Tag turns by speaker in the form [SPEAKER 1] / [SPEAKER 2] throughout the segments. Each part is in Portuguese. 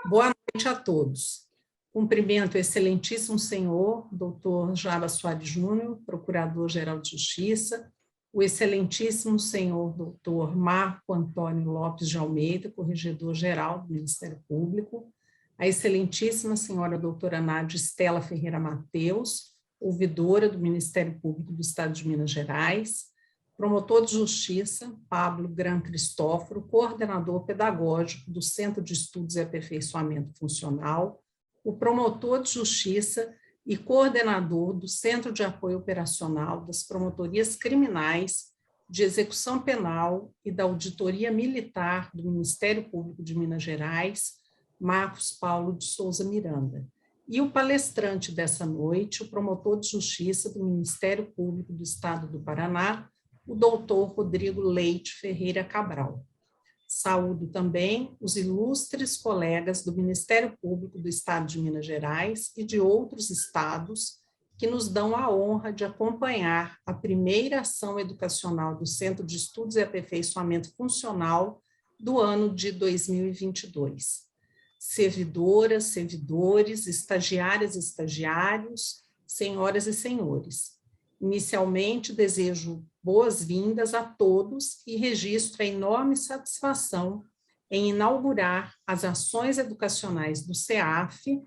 [SPEAKER 1] Boa noite a todos. Cumprimento o excelentíssimo senhor, doutor Jarbas Soares Júnior, Procurador-Geral de Justiça, o excelentíssimo senhor doutor Marco Antônio Lopes de Almeida, Corregedor-Geral do Ministério Público, a excelentíssima senhora doutora Nádia Estela Ferreira Mateus, ouvidora do Ministério Público do Estado de Minas Gerais, promotor de justiça, Pablo Gran Cristóforo, coordenador pedagógico do Centro de Estudos e Aperfeiçoamento Funcional, o promotor de justiça e coordenador do Centro de Apoio Operacional das Promotorias Criminais de Execução Penal e da Auditoria Militar do Ministério Público de Minas Gerais, Marcos Paulo de Souza Miranda. E o palestrante dessa noite, o promotor de justiça do Ministério Público do Estado do Paraná, o doutor Rodrigo Leite Ferreira Cabral. Saúdo também os ilustres colegas do Ministério Público do Estado de Minas Gerais e de outros estados que nos dão a honra de acompanhar a primeira ação educacional do Centro de Estudos e Aperfeiçoamento Funcional do ano de 2022. Servidoras, servidores, estagiárias e estagiários, senhoras e senhores. Inicialmente, desejo boas-vindas a todos e registro a enorme satisfação em inaugurar as ações educacionais do CEAF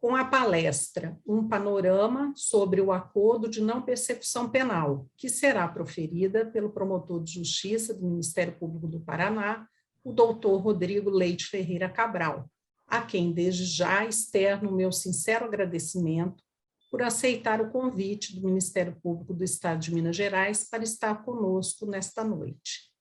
[SPEAKER 1] com a palestra Um Panorama sobre o Acordo de Não Persecução Penal, que será proferida pelo promotor de justiça do Ministério Público do Paraná, o doutor Rodrigo Leite Ferreira Cabral, a quem desde já externo o meu sincero agradecimento por aceitar o convite do Ministério Público do Estado de Minas Gerais para estar conosco nesta noite.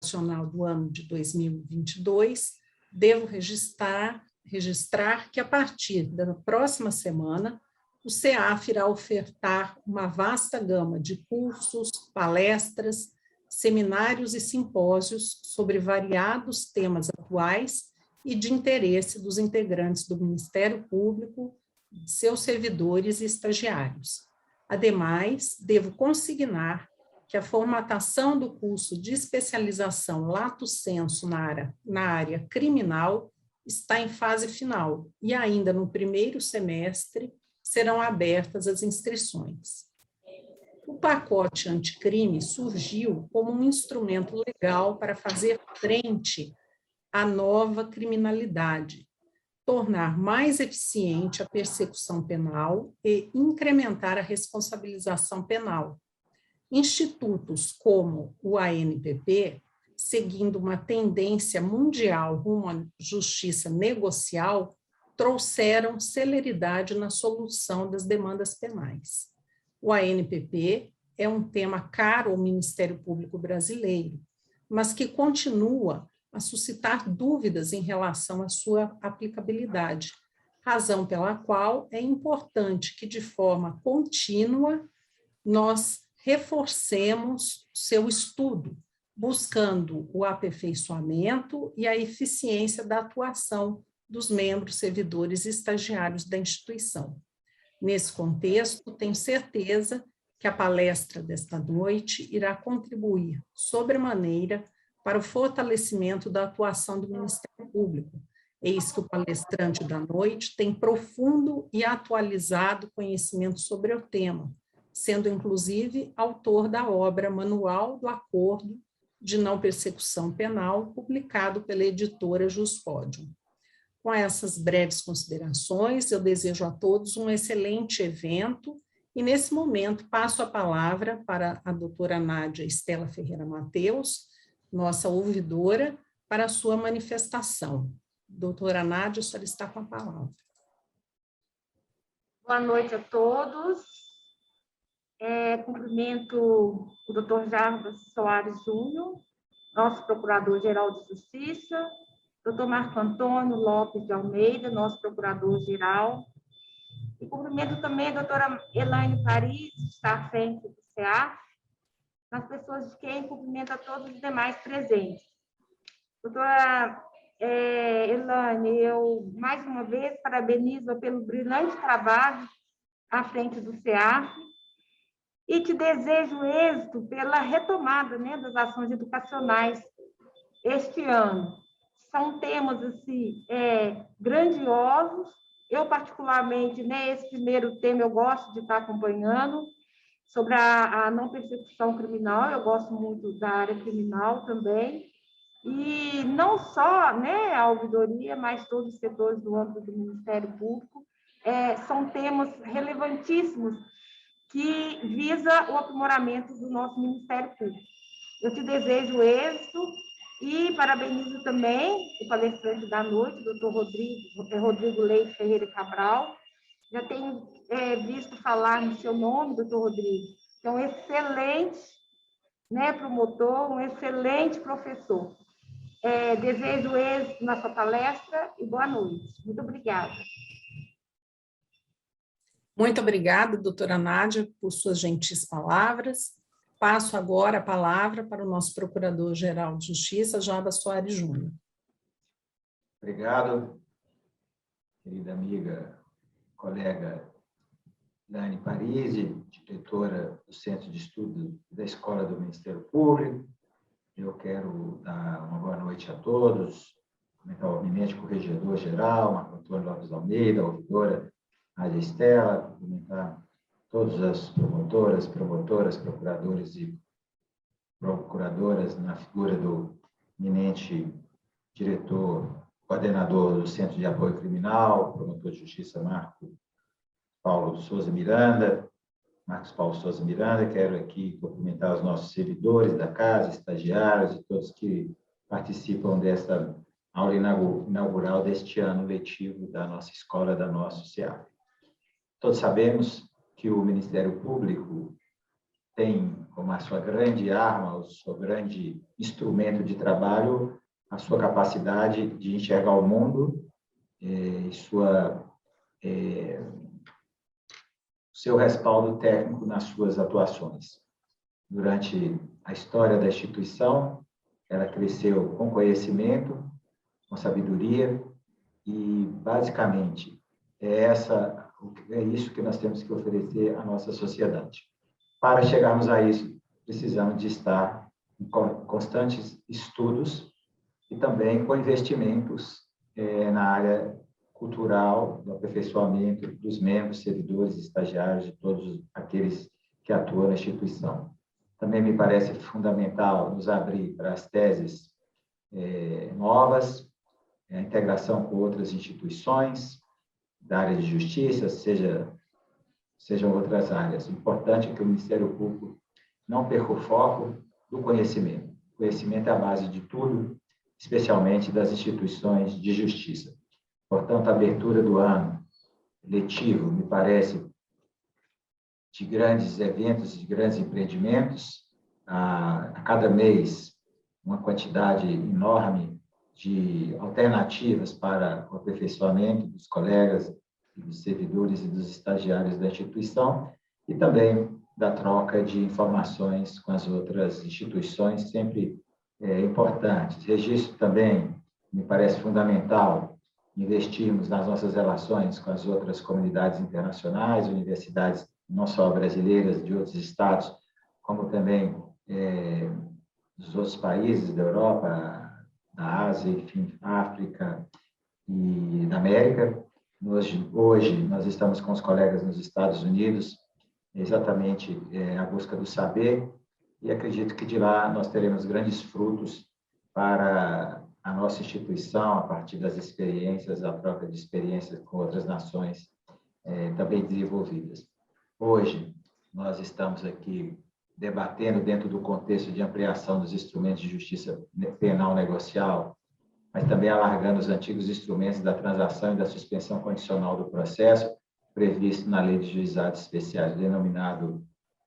[SPEAKER 1] Nacional do ano de 2022, devo registrar que a partir da próxima semana, o CEAF irá ofertar uma vasta gama de cursos, palestras, seminários e simpósios sobre variados temas atuais e de interesse dos integrantes do Ministério Público, seus servidores e estagiários. Ademais, devo consignar que a formatação do curso de especialização Lato Sensu na área criminal está em fase final e ainda no primeiro semestre serão abertas as inscrições. O pacote anticrime surgiu como um instrumento legal para fazer frente à nova criminalidade, tornar mais eficiente a persecução penal e incrementar a responsabilização penal. Institutos como o ANPP, seguindo uma tendência mundial rumo à justiça negocial, trouxeram celeridade na solução das demandas penais. O ANPP é um tema caro ao Ministério Público brasileiro, mas que continua a suscitar dúvidas em relação à sua aplicabilidade, razão pela qual é importante que, de forma contínua, nós reforcemos seu estudo, buscando o aperfeiçoamento e a eficiência da atuação dos membros, servidores e estagiários da instituição. Nesse contexto, tenho certeza que a palestra desta noite irá contribuir sobremaneira para o fortalecimento da atuação do Ministério Público. Eis que o palestrante da noite tem profundo e atualizado conhecimento sobre o tema, sendo inclusive autor da obra Manual do Acordo de Não Persecução Penal, publicado pela editora Juspodium. Com essas breves considerações, eu desejo a todos um excelente evento e, nesse momento, passo a palavra para a doutora Nádia Estela Ferreira Mateus, nossa ouvidora, para a sua manifestação. Doutora Nádia, a senhora está com a palavra.
[SPEAKER 2] Boa noite a todos. Cumprimento o doutor Jarbas Soares Júnior, nosso Procurador-Geral de Justiça, doutor Marco Antônio Lopes de Almeida, nosso Procurador-Geral, e cumprimento também a doutora Elaine Paris, que está à frente do CEAF, nas pessoas de quem cumprimento a todos os demais presentes. Doutora Elaine, eu, mais uma vez, parabenizo pelo brilhante trabalho à frente do CEAF e te desejo êxito pela retomada, né, das ações educacionais este ano, são temas assim, grandiosos. Eu, particularmente, né, esse primeiro tema eu gosto de estar acompanhando, sobre a não persecução criminal, eu gosto muito da área criminal também, e não só, né, a ouvidoria, mas todos os setores do âmbito do Ministério Público, são temas relevantíssimos que visa o aprimoramento do nosso Ministério Público. Eu te desejo êxito e parabenizo também o palestrante da noite, o doutor Rodrigo Leite Ferreira Cabral. Já tenho visto falar no seu nome, doutor Rodrigo, que é um excelente, né, promotor, um excelente professor. Desejo êxito na sua palestra e boa noite. Muito obrigada.
[SPEAKER 1] Muito obrigada, doutora Nádia, por suas gentis palavras. Passo agora a palavra para o nosso Procurador-Geral de Justiça, Jarbas Soares Júnior.
[SPEAKER 3] Obrigado, querida amiga, colega Dani Parisi, diretora do Centro de Estudo da Escola do Ministério Público. Eu quero dar uma boa noite a todos, eminente corregedor-geral, Marco Antônio Lopes Almeida, a ouvidora Nádia Estela, cumprimentar todas as promotoras, procuradores e procuradoras na figura do eminente diretor, coordenador do Centro de Apoio Criminal, promotor de Justiça Marcos Paulo Souza Miranda. Quero aqui cumprimentar os nossos servidores da casa, estagiários e todos que participam desta aula inaugural deste ano letivo da nossa escola, da nossa CEAF. Todos sabemos que o Ministério Público tem como a sua grande arma, o seu grande instrumento de trabalho, a sua capacidade de enxergar o mundo e seu respaldo técnico nas suas atuações. Durante a história da instituição, ela cresceu com conhecimento, com sabedoria e, basicamente, é isso que nós temos que oferecer à nossa sociedade. Para chegarmos a isso, precisamos de estar em constantes estudos e também com investimentos na área cultural, do aperfeiçoamento dos membros, servidores, estagiários, de todos aqueles que atuam na instituição. Também me parece fundamental nos abrir para as teses novas, a integração com outras instituições da área de justiça, sejam outras áreas. O importante é que o Ministério Público não perca o foco do conhecimento. O conhecimento é a base de tudo, especialmente das instituições de justiça. Portanto, a abertura do ano letivo, me parece, de grandes eventos, de grandes empreendimentos, a cada mês, uma quantidade enorme de alternativas para o aperfeiçoamento dos colegas, dos servidores e dos estagiários da instituição, e também da troca de informações com as outras instituições, sempre importantes. Registro também, me parece fundamental, investirmos nas nossas relações com as outras comunidades internacionais, universidades não só brasileiras, de outros estados, como também dos outros países da Europa, da Ásia, enfim, África e da América. Hoje, nós estamos com os colegas nos Estados Unidos, exatamente a busca do saber, e acredito que de lá nós teremos grandes frutos para a nossa instituição, a partir das experiências, a troca de experiências com outras nações também desenvolvidas. Hoje, nós estamos aqui debatendo dentro do contexto de ampliação dos instrumentos de justiça penal negocial, mas também alargando os antigos instrumentos da transação e da suspensão condicional do processo, previsto na Lei de Juizados Especiais, denominado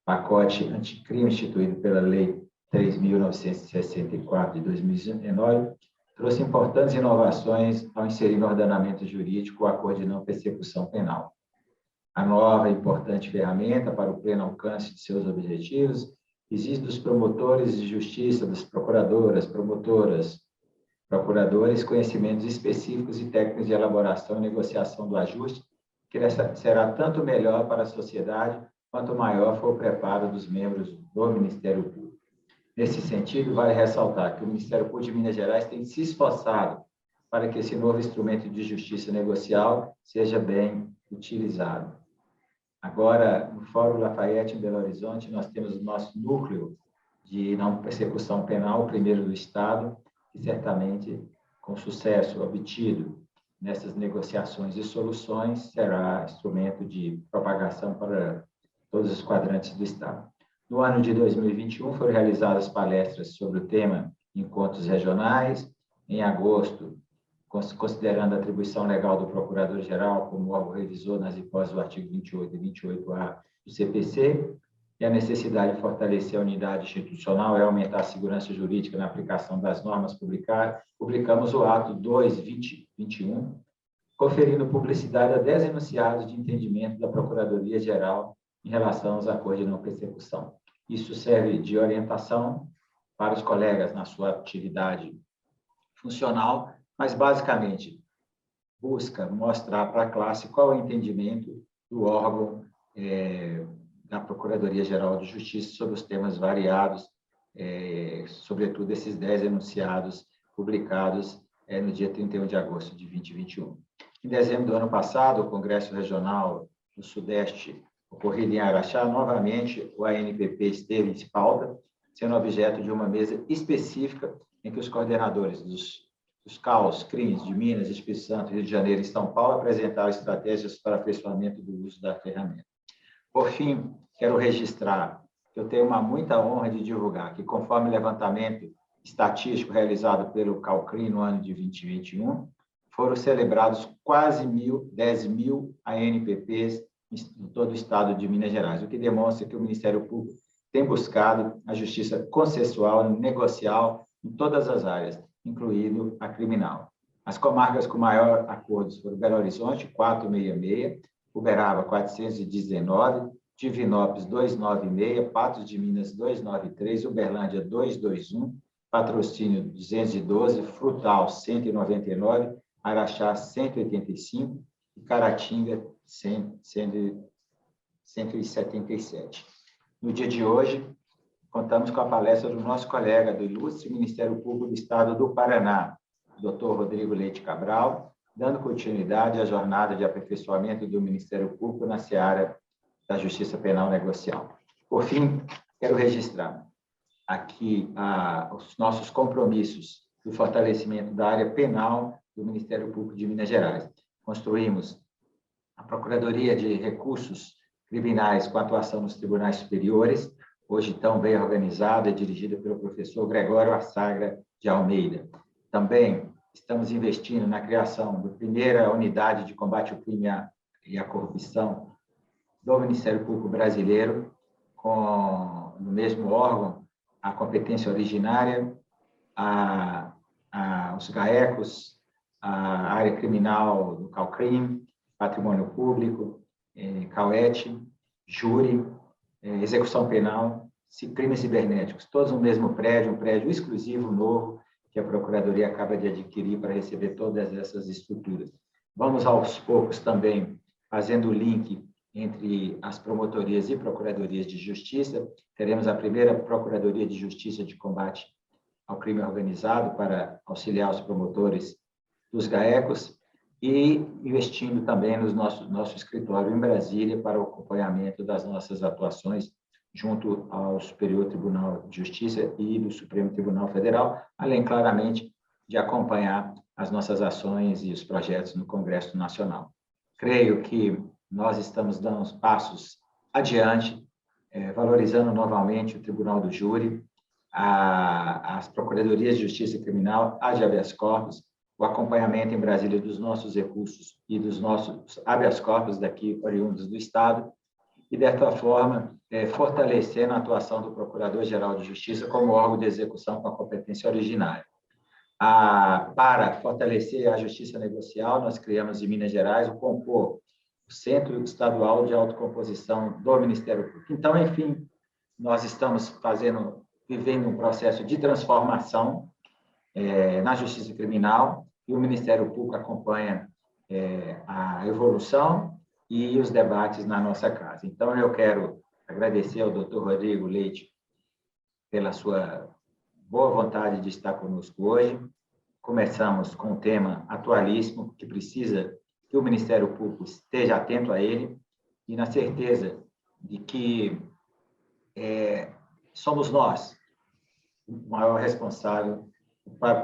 [SPEAKER 3] pacote anticrime instituído pela Lei 3.964 de 2019, trouxe importantes inovações ao inserir no ordenamento jurídico o acordo de não persecução penal. A nova e importante ferramenta para o pleno alcance de seus objetivos exige dos promotores de justiça, das procuradoras, procuradores, conhecimentos específicos e técnicos de elaboração e negociação do ajuste, que será tanto melhor para a sociedade, quanto maior for o preparo dos membros do Ministério Público. Nesse sentido, vale ressaltar que o Ministério Público de Minas Gerais tem se esforçado para que esse novo instrumento de justiça negocial seja bem utilizado. Agora, no Fórum Lafayette, em Belo Horizonte, nós temos o nosso núcleo de não persecução penal, o primeiro do Estado, que certamente, com sucesso obtido nessas negociações e soluções, será instrumento de propagação para todos os quadrantes do Estado. No ano de 2021, foram realizadas palestras sobre o tema Encontros Regionais. Em agosto, considerando a atribuição legal do Procurador-Geral como órgão revisor nas hipóteses do artigo 28 e 28A do CPC, e a necessidade de fortalecer a unidade institucional e aumentar a segurança jurídica na aplicação das normas publicadas, publicamos o ato 2/2021, conferindo publicidade a 10 enunciados de entendimento da Procuradoria-Geral em relação aos acordos de não persecução. Isso serve de orientação para os colegas na sua atividade funcional, mas, basicamente, busca mostrar para a classe qual é o entendimento do órgão da Procuradoria-Geral de Justiça sobre os temas variados, sobretudo esses 10 enunciados publicados no dia 31 de agosto de 2021. Em dezembro do ano passado, o Congresso Regional do Sudeste, ocorrido em Araxá, novamente o ANPP esteve em pauta, sendo objeto de uma mesa específica em que os coordenadores dos CAUs, CRIMs de Minas, Espírito Santo, Rio de Janeiro e São Paulo apresentaram estratégias para aperfeiçoamento do uso da ferramenta. Por fim, quero registrar que eu tenho muita honra de divulgar que, conforme o levantamento estatístico realizado pelo CAUCRIM no ano de 2021, foram celebrados quase 10.000 ANPPs em todo o estado de Minas Gerais, o que demonstra que o Ministério Público tem buscado a justiça consensual e negocial em todas as áreas, incluindo a criminal. As comarcas com maior acordos foram Belo Horizonte, 466, Uberaba, 419, Divinópolis, 296, Patos de Minas, 293, Uberlândia, 221, Patrocínio, 212, Frutal, 199, Araxá, 185 e Caratinga, 177. No dia de hoje, contamos com a palestra do nosso colega do ilustre Ministério Público do Estado do Paraná, Dr. Rodrigo Leite Cabral, dando continuidade à jornada de aperfeiçoamento do Ministério Público na seara da Justiça Penal Negocial. Por fim, quero registrar aqui os nossos compromissos do fortalecimento da área penal do Ministério Público de Minas Gerais. Construímos a Procuradoria de Recursos Criminais com atuação nos tribunais superiores, hoje tão bem organizada e dirigida pelo professor Gregório Assagra de Almeida. Também estamos investindo na criação da primeira unidade de combate ao crime e à corrupção do Ministério Público Brasileiro, no mesmo órgão, a competência originária, os GAECOS, a área criminal do CAUCRIM, patrimônio público, CAUET, júri, execução penal, crimes cibernéticos, todos no mesmo prédio, um prédio exclusivo, novo, que a Procuradoria acaba de adquirir para receber todas essas estruturas. Vamos, aos poucos, também fazendo o link entre as promotorias e procuradorias de justiça. Teremos a primeira Procuradoria de Justiça de Combate ao Crime Organizado para auxiliar os promotores dos GAECOS e investindo também no nosso escritório em Brasília para o acompanhamento das nossas atuações junto ao Superior Tribunal de Justiça e do Supremo Tribunal Federal, além, claramente, de acompanhar as nossas ações e os projetos no Congresso Nacional. Creio que nós estamos dando uns passos adiante, valorizando novamente o Tribunal do Júri, as Procuradorias de Justiça Criminal, as de habeas corpus, o acompanhamento em Brasília dos nossos recursos e dos nossos habeas corpus daqui oriundos do Estado, e, desta forma, fortalecendo a atuação do Procurador-Geral de Justiça como órgão de execução com a competência originária. Para fortalecer a justiça negocial, nós criamos em Minas Gerais o Centro Estadual de Autocomposição do Ministério Público. Então, enfim, nós estamos vivendo um processo de transformação na justiça criminal, e o Ministério Público acompanha a evolução e os debates na nossa casa. Então, eu quero agradecer ao Dr. Rodrigo Leite pela sua boa vontade de estar conosco hoje, começamos com um tema atualíssimo, que precisa que o Ministério Público esteja atento a ele, e na certeza de que somos nós o maior responsável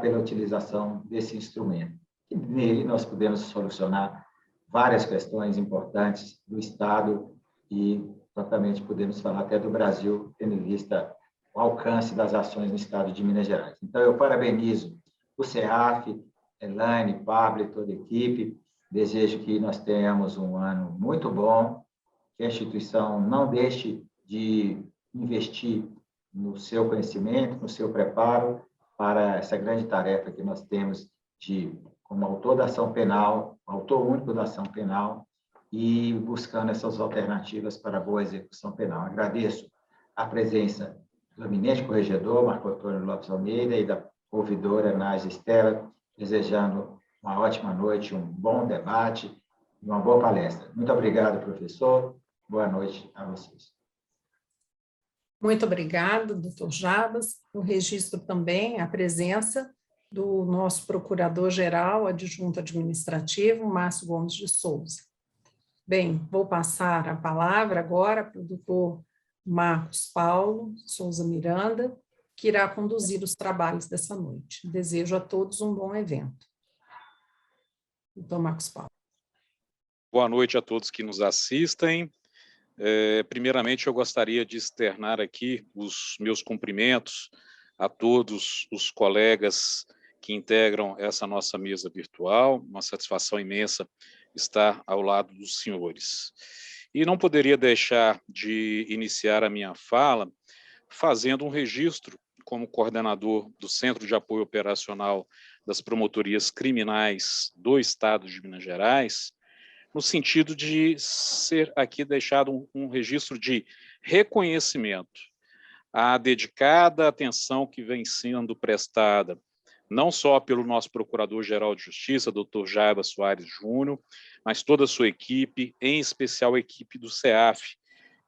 [SPEAKER 3] pela utilização desse instrumento. E nele nós podemos solucionar várias questões importantes do Estado e, propriamente, podemos falar até do Brasil, tendo em vista o alcance das ações no Estado de Minas Gerais. Então, eu parabenizo o CEAF, Elaine, Pablo e toda a equipe. Desejo que nós tenhamos um ano muito bom, que a instituição não deixe de investir no seu conhecimento, no seu preparo para essa grande tarefa que nós temos de, como autor da ação penal, autor único da ação penal, e buscando essas alternativas para a boa execução penal. Agradeço a presença do eminente corregedor, Marco Antônio Lopes Almeida, e da ouvidora Nádia Estela, desejando uma ótima noite, um bom debate e uma boa palestra. Muito obrigado, professor. Boa noite a vocês.
[SPEAKER 1] Muito obrigada, doutor Jabas. Eu registro também a presença do nosso procurador-geral, adjunto administrativo, Márcio Gomes de Souza. Bem, vou passar a palavra agora para o doutor Marcos Paulo Souza Miranda, que irá conduzir os trabalhos dessa noite. Desejo a todos um bom evento. Doutor Marcos Paulo.
[SPEAKER 4] Boa noite a todos que nos assistem. Primeiramente, eu gostaria de externar aqui os meus cumprimentos a todos os colegas que integram essa nossa mesa virtual. Uma satisfação imensa estar ao lado dos senhores. E não poderia deixar de iniciar a minha fala fazendo um registro como coordenador do Centro de Apoio Operacional das Promotorias Criminais do Estado de Minas Gerais, no sentido de ser aqui deixado um registro de reconhecimento à dedicada atenção que vem sendo prestada, não só pelo nosso Procurador-Geral de Justiça, doutor Jabas Soares Júnior, mas toda a sua equipe, em especial a equipe do CEAF.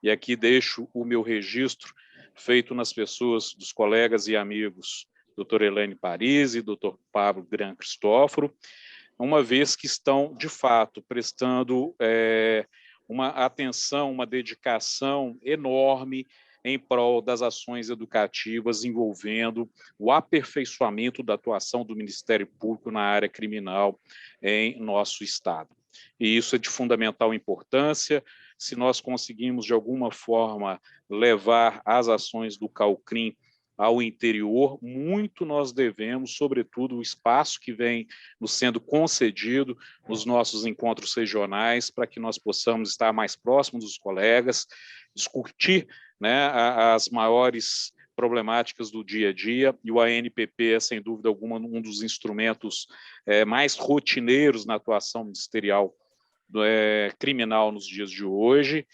[SPEAKER 4] E aqui deixo o meu registro feito nas pessoas dos colegas e amigos, doutor Elaine Parisi, doutor Pablo Gran Cristóforo, uma vez que estão, de fato, prestando uma atenção, uma dedicação enorme em prol das ações educativas envolvendo o aperfeiçoamento da atuação do Ministério Público na área criminal em nosso Estado. E isso é de fundamental importância. Se nós conseguimos, de alguma forma, levar as ações do CAUCRIM ao interior, muito nós devemos, sobretudo, o espaço que vem nos sendo concedido nos nossos encontros regionais, para que nós possamos estar mais próximos dos colegas, discutir, né, as maiores problemáticas do dia a dia, e o ANPP é, sem dúvida alguma, um dos instrumentos mais rotineiros na atuação ministerial criminal nos dias de hoje.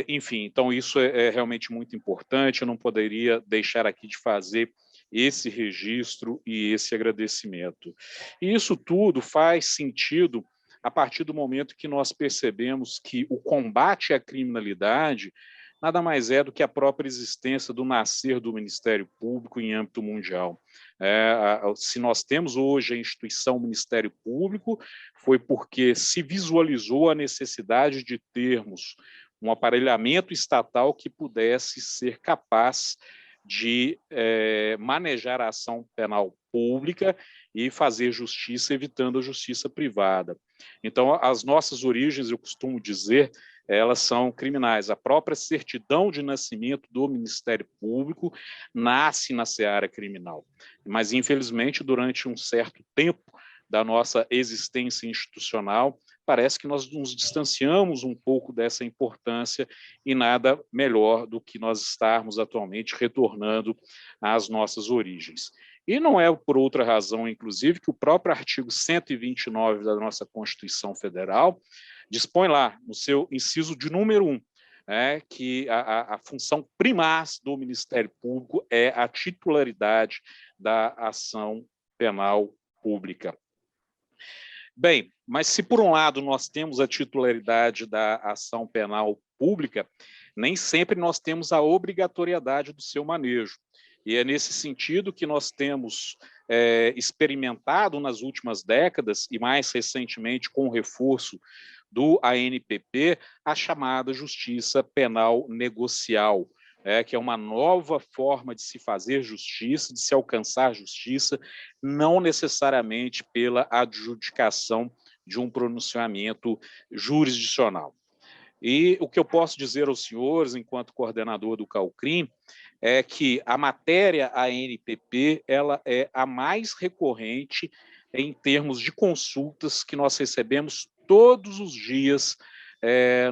[SPEAKER 4] Enfim, então isso é realmente muito importante, eu não poderia deixar aqui de fazer esse registro e esse agradecimento. E isso tudo faz sentido a partir do momento que nós percebemos que o combate à criminalidade nada mais é do que a própria existência do nascer do Ministério Público em âmbito mundial. Se nós temos hoje a instituição Ministério Público, foi porque se visualizou a necessidade de termos um aparelhamento estatal que pudesse ser capaz de manejar a ação penal pública e fazer justiça, evitando a justiça privada. Então, as nossas origens, eu costumo dizer, elas são criminais. A própria certidão de nascimento do Ministério Público nasce na seara criminal. Mas, infelizmente, durante um certo tempo da nossa existência institucional, parece que nós nos distanciamos um pouco dessa importância e nada melhor do que nós estarmos atualmente retornando às nossas origens. E não é por outra razão, inclusive, que o próprio artigo 129 da nossa Constituição Federal dispõe lá, no seu inciso de número 1, que a função primaz do Ministério Público é a titularidade da ação penal pública. Bem, mas se por um lado nós temos a titularidade da ação penal pública, nem sempre nós temos a obrigatoriedade do seu manejo. E é nesse sentido que nós temos experimentado nas últimas décadas, e mais recentemente com o reforço do ANPP, a chamada justiça penal negocial, que é uma nova forma de se fazer justiça, de se alcançar justiça, não necessariamente pela adjudicação de um pronunciamento jurisdicional. E o que eu posso dizer aos senhores, enquanto coordenador do CAUCRIM, é que a matéria ANPP ela é a mais recorrente em termos de consultas que nós recebemos todos os dias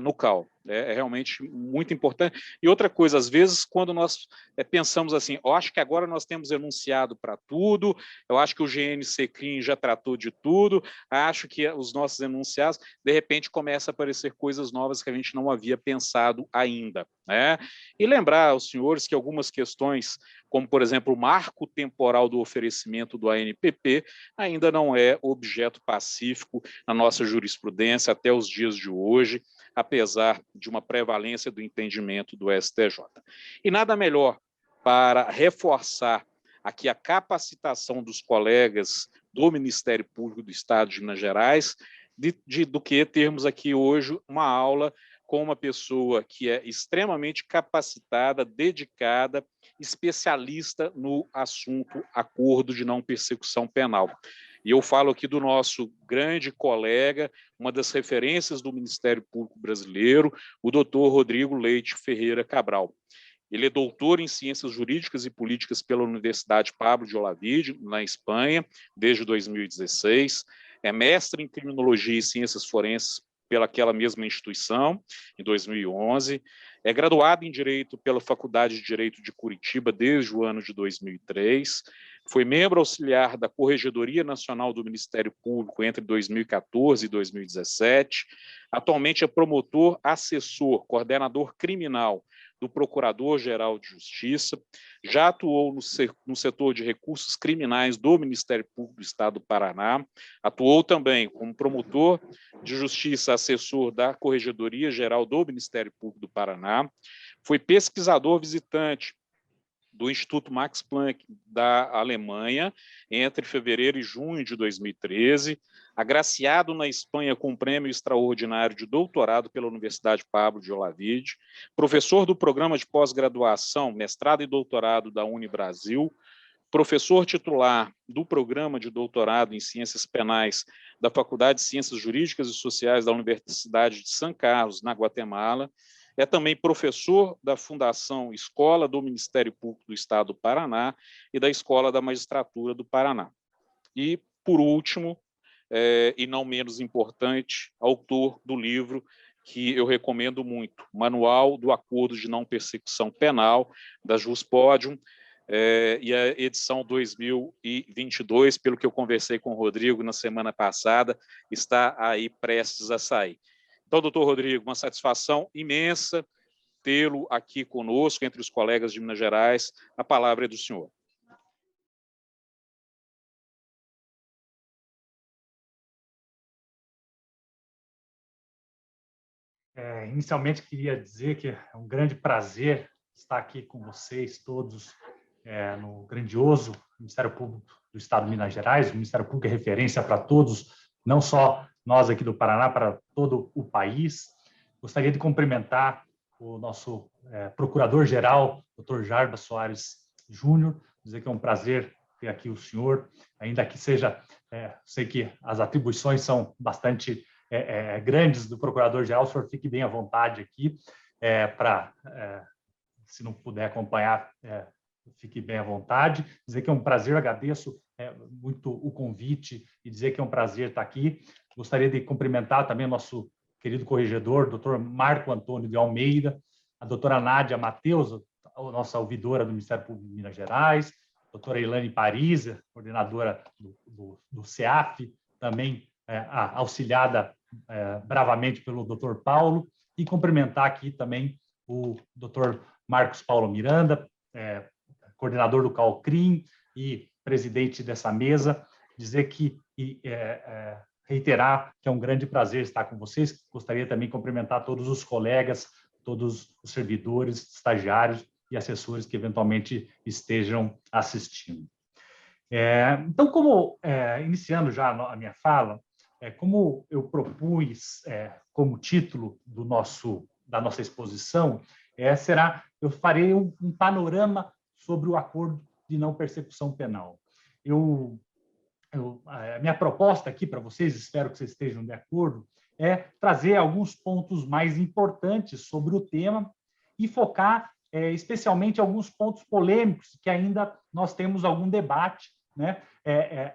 [SPEAKER 4] no CAU. É realmente muito importante. E outra coisa, às vezes, quando nós pensamos assim, eu acho que agora nós temos enunciado para tudo, eu acho que o GNC-CRIM já tratou de tudo, acho que os nossos enunciados, de repente, começa a aparecer coisas novas que a gente não havia pensado ainda, né? E lembrar aos senhores que algumas questões, como, por exemplo, o marco temporal do oferecimento do ANPP, ainda não é objeto pacífico na nossa jurisprudência até os dias de hoje, apesar de uma prevalência do entendimento do STJ. E nada melhor para reforçar aqui a capacitação dos colegas do Ministério Público do Estado de Minas Gerais do que termos aqui hoje uma aula com uma pessoa que é extremamente capacitada, dedicada, especialista no assunto acordo de não persecução penal. E eu falo aqui do nosso grande colega, uma das referências do Ministério Público Brasileiro, o doutor Rodrigo Leite Ferreira Cabral. Ele é doutor em Ciências Jurídicas e Políticas pela Universidade Pablo de Olavide, na Espanha, desde 2016. É mestre em Criminologia e Ciências Forenses pelaquela mesma instituição, em 2011. É graduado em Direito pela Faculdade de Direito de Curitiba desde o ano de 2003. Foi membro auxiliar da Corregedoria Nacional do Ministério Público entre 2014 e 2017. Atualmente é promotor, assessor, coordenador criminal do Procurador-Geral de Justiça. Já atuou no setor de recursos criminais do Ministério Público do Estado do Paraná. Atuou também como promotor de justiça, assessor da Corregedoria-Geral do Ministério Público do Paraná. Foi pesquisador visitante do Instituto Max Planck da Alemanha, entre fevereiro e junho de 2013, agraciado na Espanha com o Prêmio Extraordinário de Doutorado pela Universidade Pablo de Olavide, professor do Programa de Pós-Graduação, Mestrado e Doutorado da Unibrasil, professor titular do Programa de Doutorado em Ciências Penais da Faculdade de Ciências Jurídicas e Sociais da Universidade de São Carlos, na Guatemala. É também professor da Fundação Escola do Ministério Público do Estado do Paraná e da Escola da Magistratura do Paraná. E, por último, e não menos importante, autor do livro que eu recomendo muito, Manual do Acordo de Não Persecução Penal, da Juspodium, e a edição 2022, pelo que eu conversei com o Rodrigo na semana passada, está aí prestes a sair. Então, doutor Rodrigo, uma satisfação imensa tê-lo aqui conosco, entre os colegas de Minas Gerais. A palavra é do senhor.
[SPEAKER 5] Inicialmente, queria dizer que é um grande prazer estar aqui com vocês todos no grandioso Ministério Público do Estado de Minas Gerais. O Ministério Público é referência para todos, não só nós aqui do Paraná, para todo o país. Gostaria de cumprimentar o nosso procurador-geral, Dr. Jarbas Soares Júnior, dizer que é um prazer ter aqui o senhor, ainda que seja, sei que as atribuições são bastante grandes do procurador-geral, o senhor fique bem à vontade aqui, se não puder acompanhar, fique bem à vontade. Dizer que é um prazer, agradeço muito o convite e dizer que é um prazer estar aqui. Gostaria de cumprimentar também o nosso querido corregedor, doutor Marco Antônio de Almeida, a doutora Nádia Mateus, a nossa ouvidora do Ministério Público de Minas Gerais, a doutora Ilane Paris, coordenadora do CEAF, também auxiliada bravamente pelo doutor Paulo, e cumprimentar aqui também o doutor Marcos Paulo Miranda, coordenador do CAUCRIM e presidente dessa mesa, dizer que reiterar que é um grande prazer estar com vocês. Gostaria também de cumprimentar todos os colegas, todos os servidores, estagiários e assessores que eventualmente estejam assistindo. Então, iniciando já a minha fala, como eu propus como título da nossa exposição, eu farei um panorama sobre o acordo de não persecução penal. A minha proposta aqui para vocês, espero que vocês estejam de acordo, é trazer alguns pontos mais importantes sobre o tema e focar especialmente alguns pontos polêmicos que ainda nós temos algum debate, né?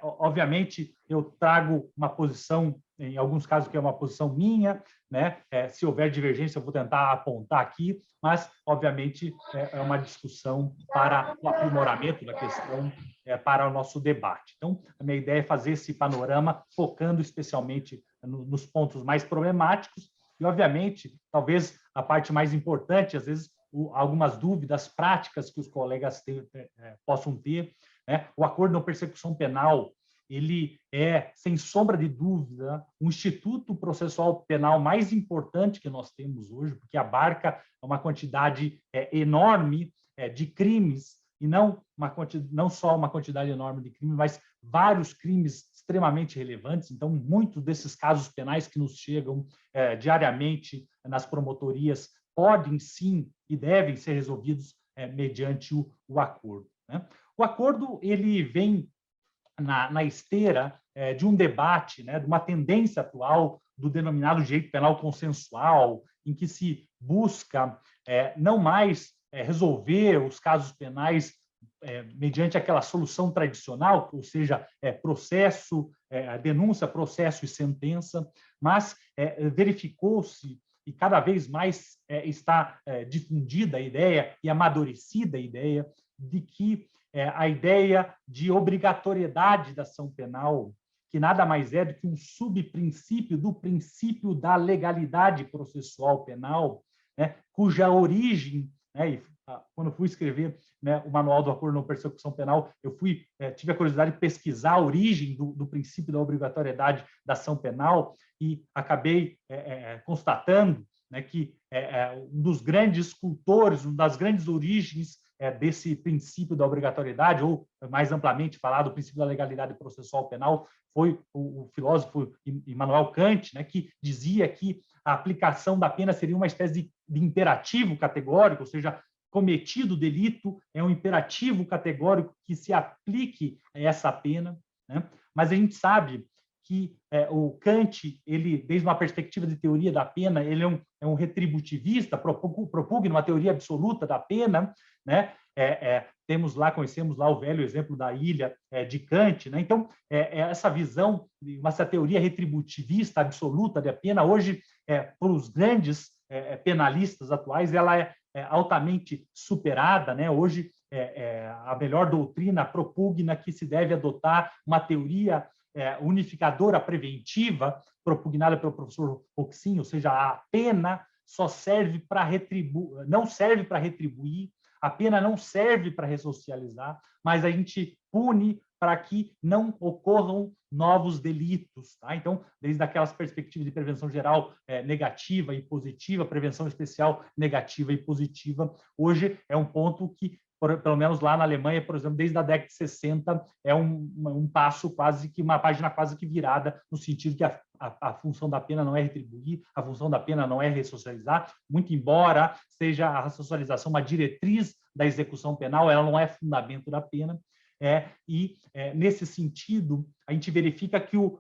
[SPEAKER 5] Obviamente, eu trago uma posição, em alguns casos, que é uma posição minha, né? Se houver divergência, eu vou tentar apontar aqui, mas, obviamente, é uma discussão para o aprimoramento da questão, para o nosso debate. Então, a minha ideia é fazer esse panorama focando especialmente nos pontos mais problemáticos e, obviamente, talvez a parte mais importante, às vezes, algumas dúvidas práticas que os colegas possam ter, né? O acordo de não persecução penal, ele é, sem sombra de dúvida, um instituto processual penal mais importante que nós temos hoje, porque abarca uma quantidade enorme de crimes, e não só uma quantidade enorme de crimes, mas vários crimes extremamente relevantes. Então, muitos desses casos penais que nos chegam diariamente nas promotorias podem, sim, e devem ser resolvidos mediante o acordo, né? O acordo ele vem na esteira de um debate, né, de uma tendência atual do denominado direito penal consensual, em que se busca não mais resolver os casos penais mediante aquela solução tradicional, ou seja, processo, denúncia, processo e sentença, mas verificou-se e cada vez mais está difundida a ideia e amadurecida a ideia de que a ideia de obrigatoriedade da ação penal, que nada mais é do que um subprincípio do princípio da legalidade processual penal, né, cuja origem, né, quando fui escrever, né, o Manual do Acordo de Não Persecução Penal, eu tive a curiosidade de pesquisar a origem do princípio da obrigatoriedade da ação penal e acabei constatando, né, que um dos grandes cultores, uma das grandes origens desse princípio da obrigatoriedade, ou mais amplamente falado, o princípio da legalidade processual penal, foi o filósofo Immanuel Kant, né, que dizia que a aplicação da pena seria uma espécie de imperativo categórico, ou seja, cometido o delito é um imperativo categórico que se aplique a essa pena, né? Mas a gente sabe que o Kant, ele, desde uma perspectiva de teoria da pena, ele é um retributivista, propugna uma teoria absoluta da pena, né? Conhecemos lá o velho exemplo da ilha de Kant, né? Então, essa visão, essa teoria retributivista absoluta da pena, hoje, para os grandes penalistas atuais, ela é altamente superada, né? Hoje, a melhor doutrina propugna que se deve adotar uma teoria unificadora preventiva, propugnada pelo professor Roxin, ou seja, a pena só serve para retribuir, não serve para retribuir, a pena não serve para ressocializar, mas a gente pune para que não ocorram novos delitos, tá? Então, desde aquelas perspectivas de prevenção geral negativa e positiva, prevenção especial negativa e positiva, hoje é um ponto que, pelo menos lá na Alemanha, por exemplo, desde a década de 60, é um passo quase que, uma página quase que virada, no sentido que a função da pena não é retribuir, a função da pena não é ressocializar, muito embora seja a ressocialização uma diretriz da execução penal, ela não é fundamento da pena. Nesse sentido, a gente verifica que o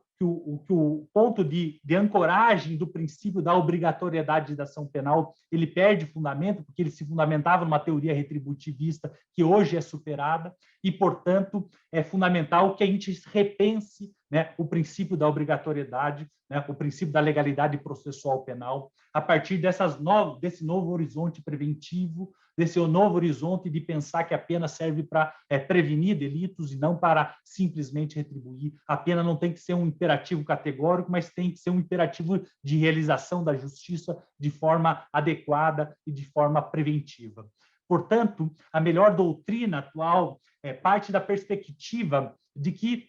[SPEAKER 5] ponto de ancoragem do princípio da obrigatoriedade da ação penal, ele perde fundamento, porque ele se fundamentava numa teoria retributivista que hoje é superada, e, portanto, é fundamental que a gente repense, né, o princípio da obrigatoriedade, né, o princípio da legalidade processual penal, a partir desse novo horizonte preventivo, desse novo horizonte de pensar que a pena serve para prevenir delitos e não para simplesmente retribuir. A pena não tem que ser um imperativo categórico, mas tem que ser um imperativo de realização da justiça de forma adequada e de forma preventiva. Portanto, a melhor doutrina atual parte da perspectiva de que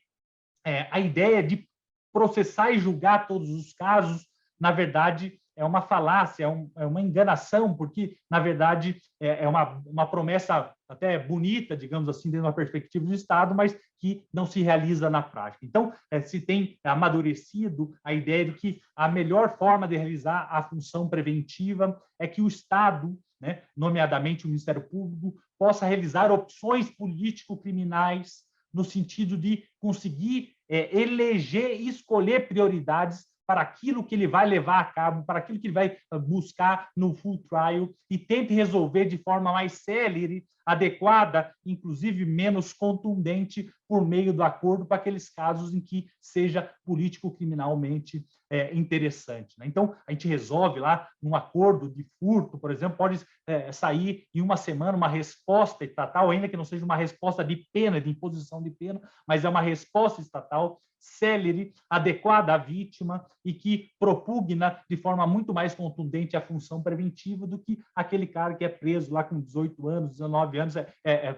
[SPEAKER 5] a ideia de processar e julgar todos os casos, na verdade, é uma falácia, é uma enganação, porque, na verdade, é uma promessa até bonita, digamos assim, dentro da perspectiva do Estado, mas que não se realiza na prática. Então, se tem amadurecido a ideia de que a melhor forma de realizar a função preventiva é que o Estado, né, nomeadamente o Ministério Público, possa realizar opções político-criminais no sentido de conseguir eleger e escolher prioridades para aquilo que ele vai levar a cabo, para aquilo que ele vai buscar no full trial, e tente resolver de forma mais célere, adequada, inclusive menos contundente, por meio do acordo para aqueles casos em que seja político-criminalmente interessante. Né? Então, a gente resolve lá, num acordo de furto, por exemplo, pode sair em uma semana uma resposta estatal, ainda que não seja uma resposta de pena, de imposição de pena, mas é uma resposta estatal célere, adequada à vítima e que propugna de forma muito mais contundente a função preventiva do que aquele cara que é preso lá com 18 anos, 19 anos,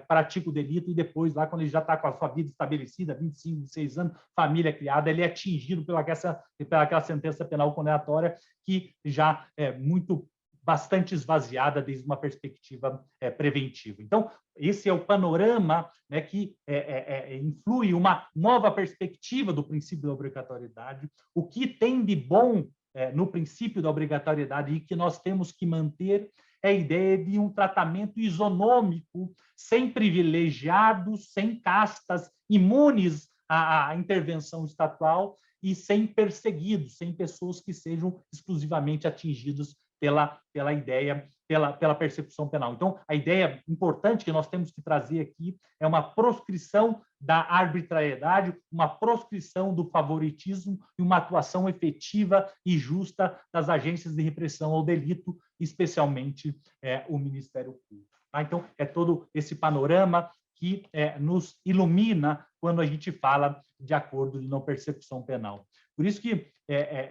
[SPEAKER 5] pratica o delito e depois, lá quando ele já está com a sua vida estabelecida, 25, 26 anos, família criada, ele é atingido pelaquela sentença penal condenatória que já é bastante esvaziada desde uma perspectiva preventiva. Então, esse é o panorama, né, que influi uma nova perspectiva do princípio da obrigatoriedade. O que tem de bom no princípio da obrigatoriedade e que nós temos que manter é a ideia de um tratamento isonômico, sem privilegiados, sem castas, imunes à intervenção estatal e sem perseguidos, sem pessoas que sejam exclusivamente atingidas pela ideia, pela persecução penal. Então, a ideia importante que nós temos que trazer aqui é uma proscrição da arbitrariedade, uma proscrição do favoritismo e uma atuação efetiva e justa das agências de repressão ao delito, especialmente o Ministério Público. Tá? Então, é todo esse panorama que nos ilumina quando a gente fala de acordo de não persecução penal. Por isso que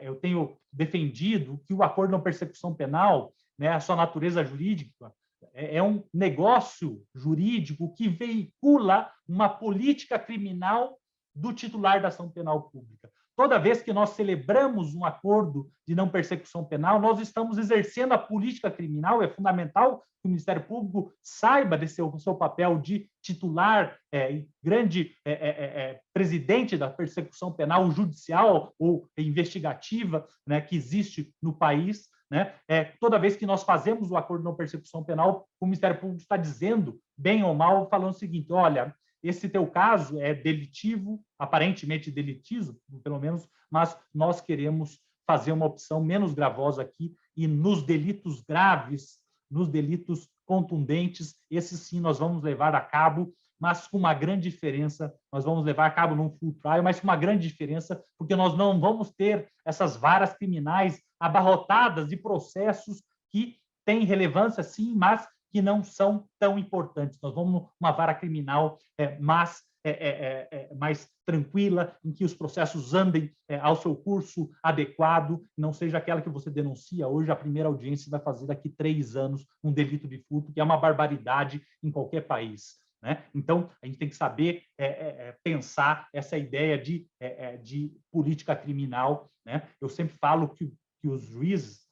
[SPEAKER 5] eu tenho defendido que o acordo de não persecução penal, né, a sua natureza jurídica, é um negócio jurídico que veicula uma política criminal do titular da ação penal pública. Toda vez que nós celebramos um acordo de não persecução penal, nós estamos exercendo a política criminal. É fundamental que o Ministério Público saiba desse seu papel de titular, grande presidente da persecução penal judicial ou investigativa, né, que existe no país. Né? Toda vez que nós fazemos o acordo de não persecução penal, o Ministério Público está dizendo, bem ou mal, falando o seguinte: olha, esse teu caso é delitivo, aparentemente delitivo, pelo menos, mas nós queremos fazer uma opção menos gravosa aqui e nos delitos graves, nos delitos contundentes, esses sim nós vamos levar a cabo, mas com uma grande diferença. Nós vamos levar a cabo num full trial, mas com uma grande diferença, porque nós não vamos ter essas varas criminais abarrotadas de processos que têm relevância, sim, mas que não são tão importantes. Nós vamos numa vara criminal mais tranquila, em que os processos andem ao seu curso adequado, não seja aquela que você denuncia hoje, a primeira audiência vai fazer daqui 3 anos um delito de furto, que é uma barbaridade em qualquer país. Né? Então, a gente tem que saber pensar essa ideia de política criminal. Né? Eu sempre falo que os juízes,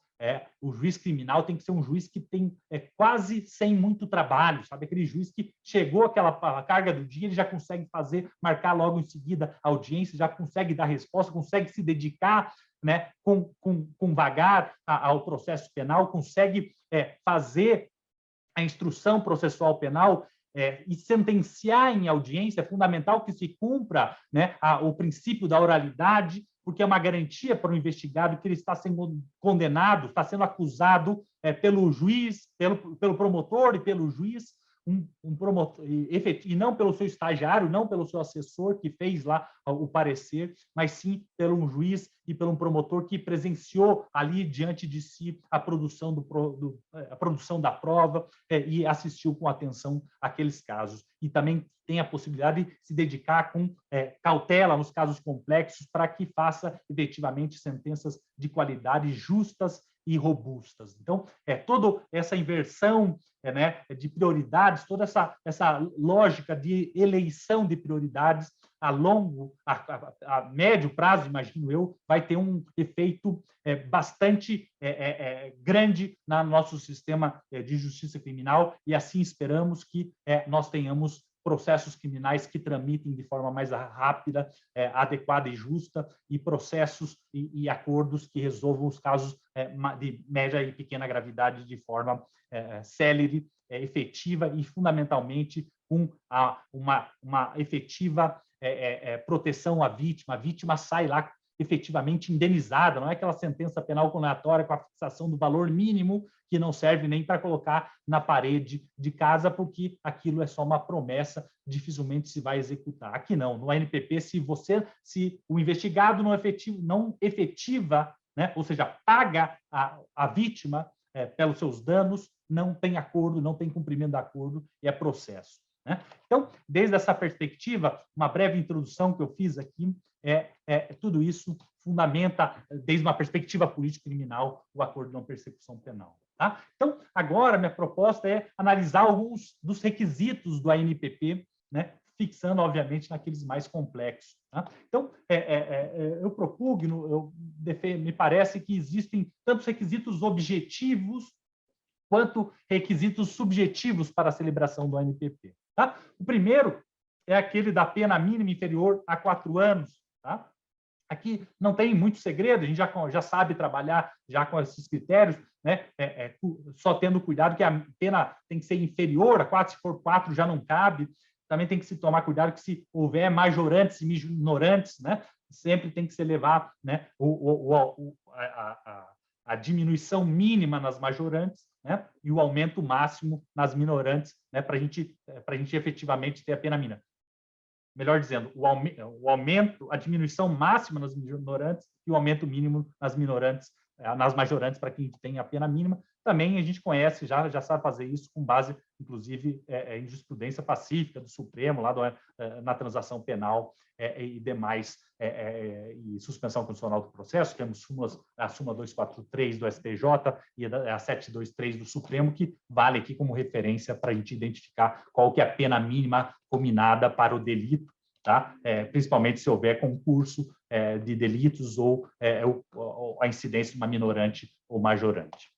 [SPEAKER 5] o juiz criminal tem que ser um juiz que tem quase sem muito trabalho, sabe? Aquele juiz que chegou àquela carga do dia, ele já consegue marcar logo em seguida a audiência, já consegue dar resposta, consegue se dedicar, né, com vagar ao processo penal, consegue fazer a instrução processual penal e sentenciar em audiência. É fundamental que se cumpra, né, o princípio da oralidade, porque é uma garantia para o investigado que ele está sendo condenado, está sendo acusado pelo juiz, pelo promotor e pelo juiz, um promotor, e não pelo seu estagiário, não pelo seu assessor que fez lá o parecer, mas sim pelo um juiz e pelo um promotor que presenciou ali diante de si a produção, a produção da prova e assistiu com atenção àqueles casos. E também tem a possibilidade de se dedicar com cautela nos casos complexos para que faça efetivamente sentenças de qualidade justas e robustas. Então, toda essa inversão de prioridades, toda essa lógica de eleição de prioridades a médio prazo, imagino eu, vai ter um efeito bastante grande no nosso sistema de justiça criminal, e assim esperamos que nós tenhamos processos criminais que tramitem de forma mais rápida, adequada e justa, e processos e acordos que resolvam os casos de média e pequena gravidade de forma célere, efetiva e, fundamentalmente, com uma efetiva proteção à vítima. A vítima sai lá efetivamente indenizada, não é aquela sentença penal condenatória com a fixação do valor mínimo que não serve nem para colocar na parede de casa, porque aquilo é só uma promessa, dificilmente se vai executar. Aqui não, no ANPP, se o investigado não efetiva, né, ou seja, paga a vítima pelos seus danos, não tem acordo, não tem cumprimento do acordo, e é processo, né? Então, desde essa perspectiva, uma breve introdução que eu fiz aqui, tudo isso fundamenta, desde uma perspectiva político-criminal, o acordo de não persecução penal. Tá? Então, agora, minha proposta é analisar alguns dos requisitos do ANPP, né, fixando, obviamente, naqueles mais complexos. Tá? Então, eu propugno, me parece que existem tantos requisitos objetivos quanto requisitos subjetivos para a celebração do ANPP. Tá? O primeiro é aquele da pena mínima inferior a 4 anos. Tá? Aqui não tem muito segredo, a gente já sabe trabalhar já com esses critérios, né? Só tendo cuidado que a pena tem que ser inferior a 4, se for 4 já não cabe. Também tem que se tomar cuidado que, se houver majorantes e minorantes, né, sempre tem que se levar, né, a diminuição mínima nas majorantes, né, e o aumento máximo nas minorantes, né, para a gente efetivamente ter a pena mínima. Melhor dizendo, o aumento, a diminuição máxima nas minorantes e o aumento mínimo nas minorantes, nas majorantes, para quem tem a pena mínima. Também a gente conhece, já sabe fazer isso com base, inclusive, em jurisprudência pacífica do Supremo, lá na transação penal e demais, e suspensão condicional do processo. Temos a súmula 243 do STJ e a 723 do Supremo, que vale aqui como referência para a gente identificar qual que é a pena mínima combinada para o delito, tá? Principalmente se houver concurso de delitos ou a incidência de uma minorante ou majorante.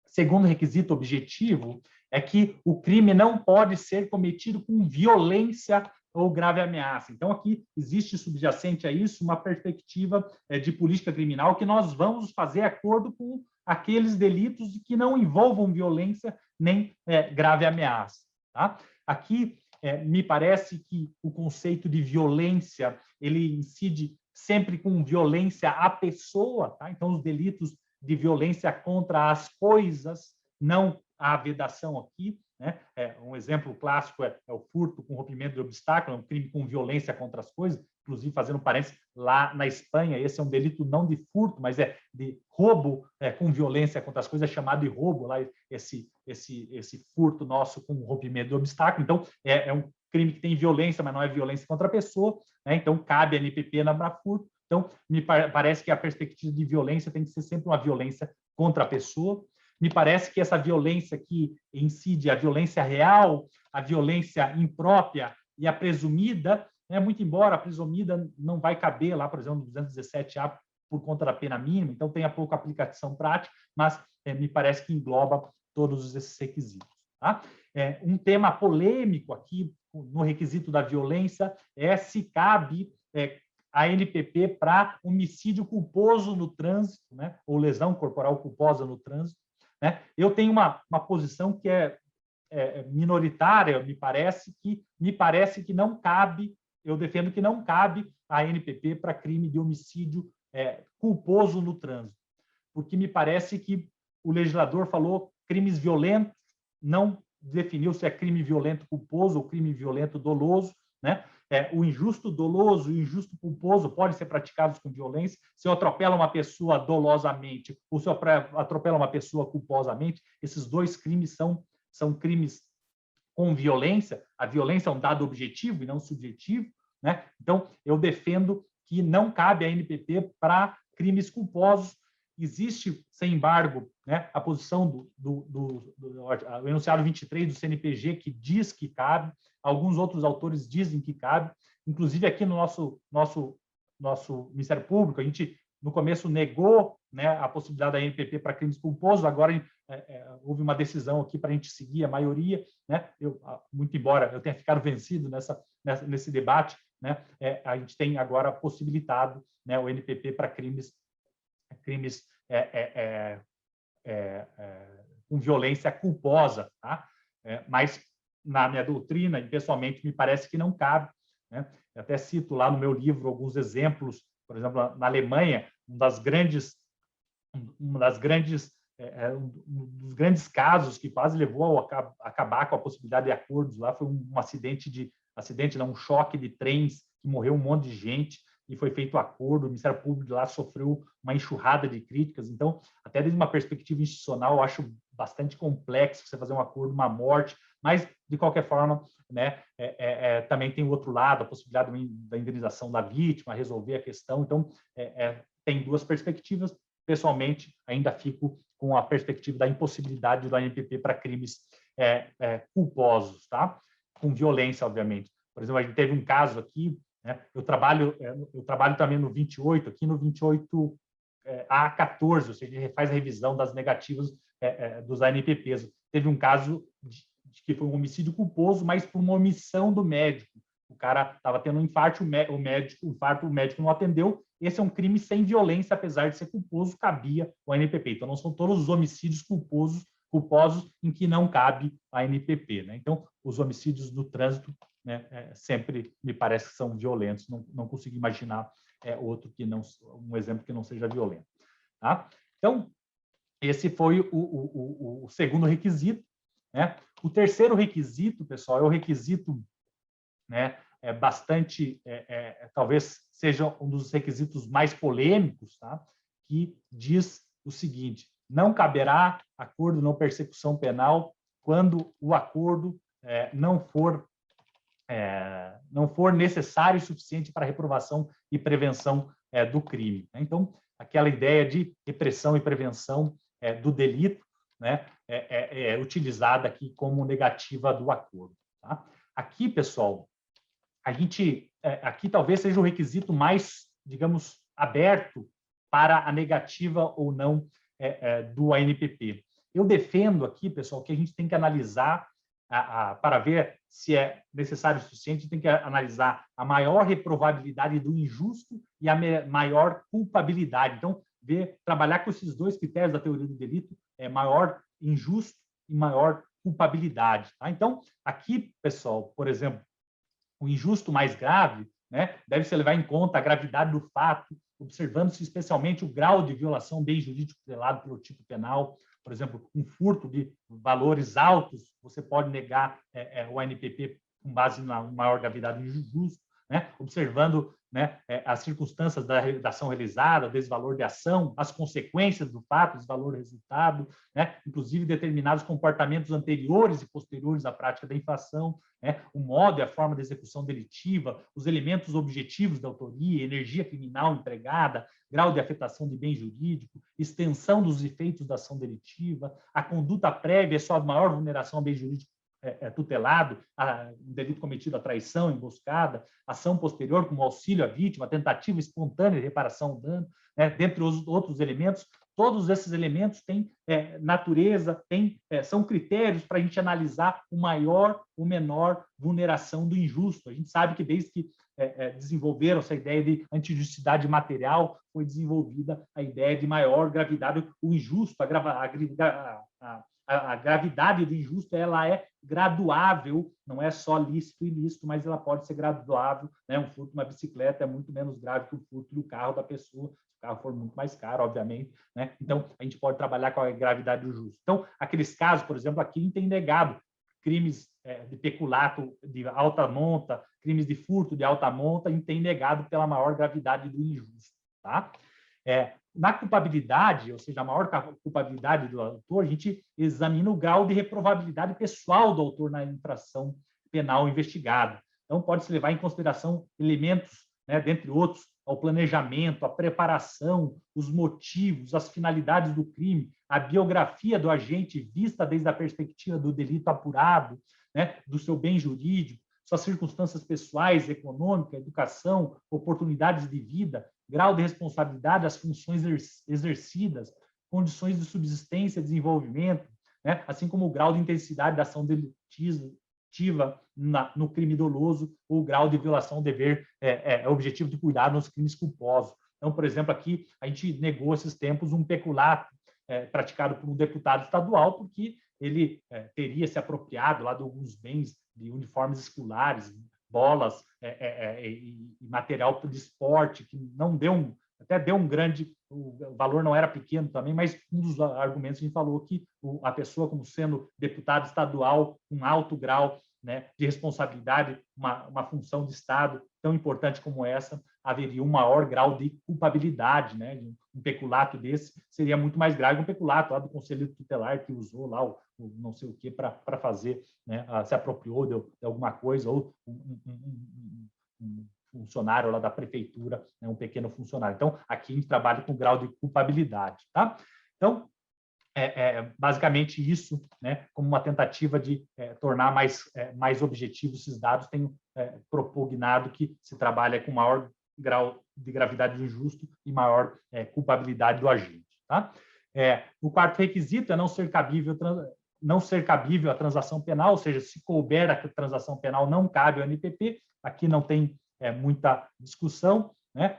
[SPEAKER 5] Segundo requisito objetivo é que o crime não pode ser cometido com violência ou grave ameaça. Então, aqui existe subjacente a isso uma perspectiva de política criminal, que nós vamos fazer acordo com aqueles delitos que não envolvam violência nem grave ameaça. Tá? Aqui, me parece que o conceito de violência, ele incide sempre com violência à pessoa, tá? Então, os delitos de violência contra as coisas, não há vedação aqui, né? Um exemplo clássico é o furto com rompimento de obstáculo, é um crime com violência contra as coisas. Inclusive, fazendo parênteses, lá na Espanha, esse é um delito não de furto, mas de roubo com violência contra as coisas, é chamado de roubo, lá esse furto nosso com rompimento de obstáculo. Então, é um crime que tem violência, mas não é violência contra a pessoa, né? Então, cabe a NPP na furto. Então, me parece que a perspectiva de violência tem que ser sempre uma violência contra a pessoa. Me parece que essa violência que incide a violência real, a violência imprópria e a presumida, muito embora a presumida não vai caber lá, por exemplo, no 217A por conta da pena mínima, então tem a pouca aplicação prática, mas me parece que engloba todos esses requisitos. Tá? Um tema polêmico aqui no requisito da violência é se cabe a NPP para homicídio culposo no trânsito, né, ou lesão corporal culposa no trânsito, né? Eu tenho uma posição que é minoritária, me parece que não cabe, eu defendo que não cabe a NPP para crime de homicídio culposo no trânsito, porque me parece que o legislador falou crimes violentos, não definiu se é crime violento culposo ou crime violento doloso, né? O injusto doloso e o injusto culposo podem ser praticados com violência. Se eu atropelo uma pessoa dolosamente ou se eu atropelo uma pessoa culposamente, esses dois crimes são crimes com violência. A violência é um dado objetivo e não subjetivo, né? Então, eu defendo que não cabe a NPP para crimes culposos. Existe, sem embargo, né, a posição do enunciado 23 do CNPG, que diz que cabe. Alguns outros autores dizem que cabe. Inclusive, aqui no nosso Ministério Público, a gente, no começo, negou, né, a possibilidade da NPP para crimes culposos, agora houve uma decisão aqui para a gente seguir a maioria, né? Muito embora eu tenha ficado vencido nesse debate, né, a gente tem agora possibilitado, né, o NPP para crimes com violência culposa, tá? Mas na minha doutrina, e pessoalmente, me parece que não cabe, né? Eu até cito lá no meu livro alguns exemplos, por exemplo, na Alemanha, um dos grandes casos que quase levou a acabar com a possibilidade de acordos lá foi um um choque de trens que morreu um monte de gente e foi feito acordo, o Ministério Público lá sofreu uma enxurrada de críticas. Então, até desde uma perspectiva institucional, eu acho bastante complexo você fazer um acordo, uma morte, mas, de qualquer forma, né, também tem o outro lado, a possibilidade da indenização da vítima, resolver a questão. Então, tem duas perspectivas. Pessoalmente, ainda fico com a perspectiva da impossibilidade do ANPP para crimes culposos, tá? Com violência, obviamente. Por exemplo, a gente teve um caso aqui, né? Eu trabalho também no 28, aqui no 28 A14, ou seja, faz a revisão das negativas dos ANPPs. Teve um caso de que foi um homicídio culposo, mas por uma omissão do médico. O cara estava tendo um infarto, o médico não atendeu. Esse é um crime sem violência, apesar de ser culposo, cabia o ANPP. Então, não são todos os homicídios culposos em que não cabe a ANPP, né? Então, os homicídios do trânsito, né, sempre me parece que são violentos. Não consigo imaginar um exemplo que não seja violento, tá? Então, esse foi o segundo requisito, né? O terceiro requisito, pessoal, é o requisito, né, talvez seja um dos requisitos mais polêmicos, tá? Que diz o seguinte: não caberá acordo não persecução penal quando o acordo não for necessário e suficiente para a reprovação e prevenção do crime. Então, aquela ideia de repressão e prevenção do delito, né, é utilizada aqui como negativa do acordo, tá? Aqui, pessoal, aqui talvez seja o requisito mais, digamos, aberto para a negativa ou não do ANPP. Eu defendo aqui, pessoal, que a gente tem que analisar, para ver se é necessário o suficiente, tem que analisar a maior reprovabilidade do injusto e a maior culpabilidade. Então, trabalhar com esses dois critérios da teoria do delito, maior injusto e maior culpabilidade, tá? Então, aqui, pessoal, por exemplo, o injusto mais grave, né, deve-se levar em conta a gravidade do fato, observando-se especialmente o grau de violação bem jurídico tutelado pelo tipo penal. Por exemplo, um furto de valores altos, você pode negar o ANPP com base na maior gravidade do injusto, né, observando, né, as circunstâncias da ação realizada, o desvalor de ação, as consequências do fato, desvalor do resultado, né, inclusive determinados comportamentos anteriores e posteriores à prática da infração, né, o modo e a forma de execução delitiva, os elementos objetivos da autoria, energia criminal empregada, grau de afetação de bem jurídico, extensão dos efeitos da ação delitiva, a conduta prévia é sua maior vulneração ao bem jurídico tutelado, um delito cometido a traição, emboscada, ação posterior como auxílio à vítima, tentativa espontânea de reparação ao dano, né, dentre os outros elementos. Todos esses elementos têm natureza, são critérios para a gente analisar o maior ou menor vulneração do injusto. A gente sabe que desde que desenvolveram essa ideia de antijusticidade material, foi desenvolvida a ideia de maior gravidade. O injusto, a gravidade do injusto, ela é graduável, não é só lícito e ilícito, mas ela pode ser graduável, né? Um furto de uma bicicleta é muito menos grave que o furto do carro da pessoa, se o carro for muito mais caro, obviamente, né? Então, a gente pode trabalhar com a gravidade do justo. Então, aqueles casos, por exemplo, aqui tem negado crimes de peculato de alta monta, crimes de furto de alta monta, e tem negado pela maior gravidade do injusto, tá? Na culpabilidade, ou seja, a maior culpabilidade do autor, a gente examina o grau de reprovabilidade pessoal do autor na infração penal investigada. Então, pode-se levar em consideração elementos, né, dentre outros, ao planejamento, a preparação, os motivos, as finalidades do crime, a biografia do agente vista desde a perspectiva do delito apurado, né, do seu bem jurídico, suas circunstâncias pessoais, econômicas, educação, oportunidades de vida, grau de responsabilidade, as funções exercidas, condições de subsistência, desenvolvimento, né? Assim como o grau de intensidade da ação delitiva no crime doloso ou o grau de violação ao dever objetivo de cuidado nos crimes culposos. Então, por exemplo, aqui a gente negou esses tempos um peculato praticado por um deputado estadual, porque ele teria se apropriado lá de alguns bens de uniformes escolares, bolas e material de esporte, que não deu até deu um grande, o valor não era pequeno também, mas um dos argumentos a gente falou que a pessoa, como sendo deputado estadual, um alto grau, né, de responsabilidade, uma função de Estado tão importante como essa, haveria um maior grau de culpabilidade, né? Um peculato desse seria muito mais grave que um peculato lá do Conselho Tutelar que usou lá o não sei o que para fazer, né? Se apropriou de alguma coisa, ou um funcionário lá da prefeitura, né? Um pequeno funcionário. Então, aqui a gente trabalha com grau de culpabilidade, tá? Então, basicamente isso, né, como uma tentativa de tornar mais objetivos esses dados, tenho propugnado que se trabalha com maior grau de gravidade do injusto e maior culpabilidade do agente. Tá? O quarto requisito é não ser cabível a transação penal, ou seja, se couber a transação penal, não cabe ao NPP, aqui não tem muita discussão, né?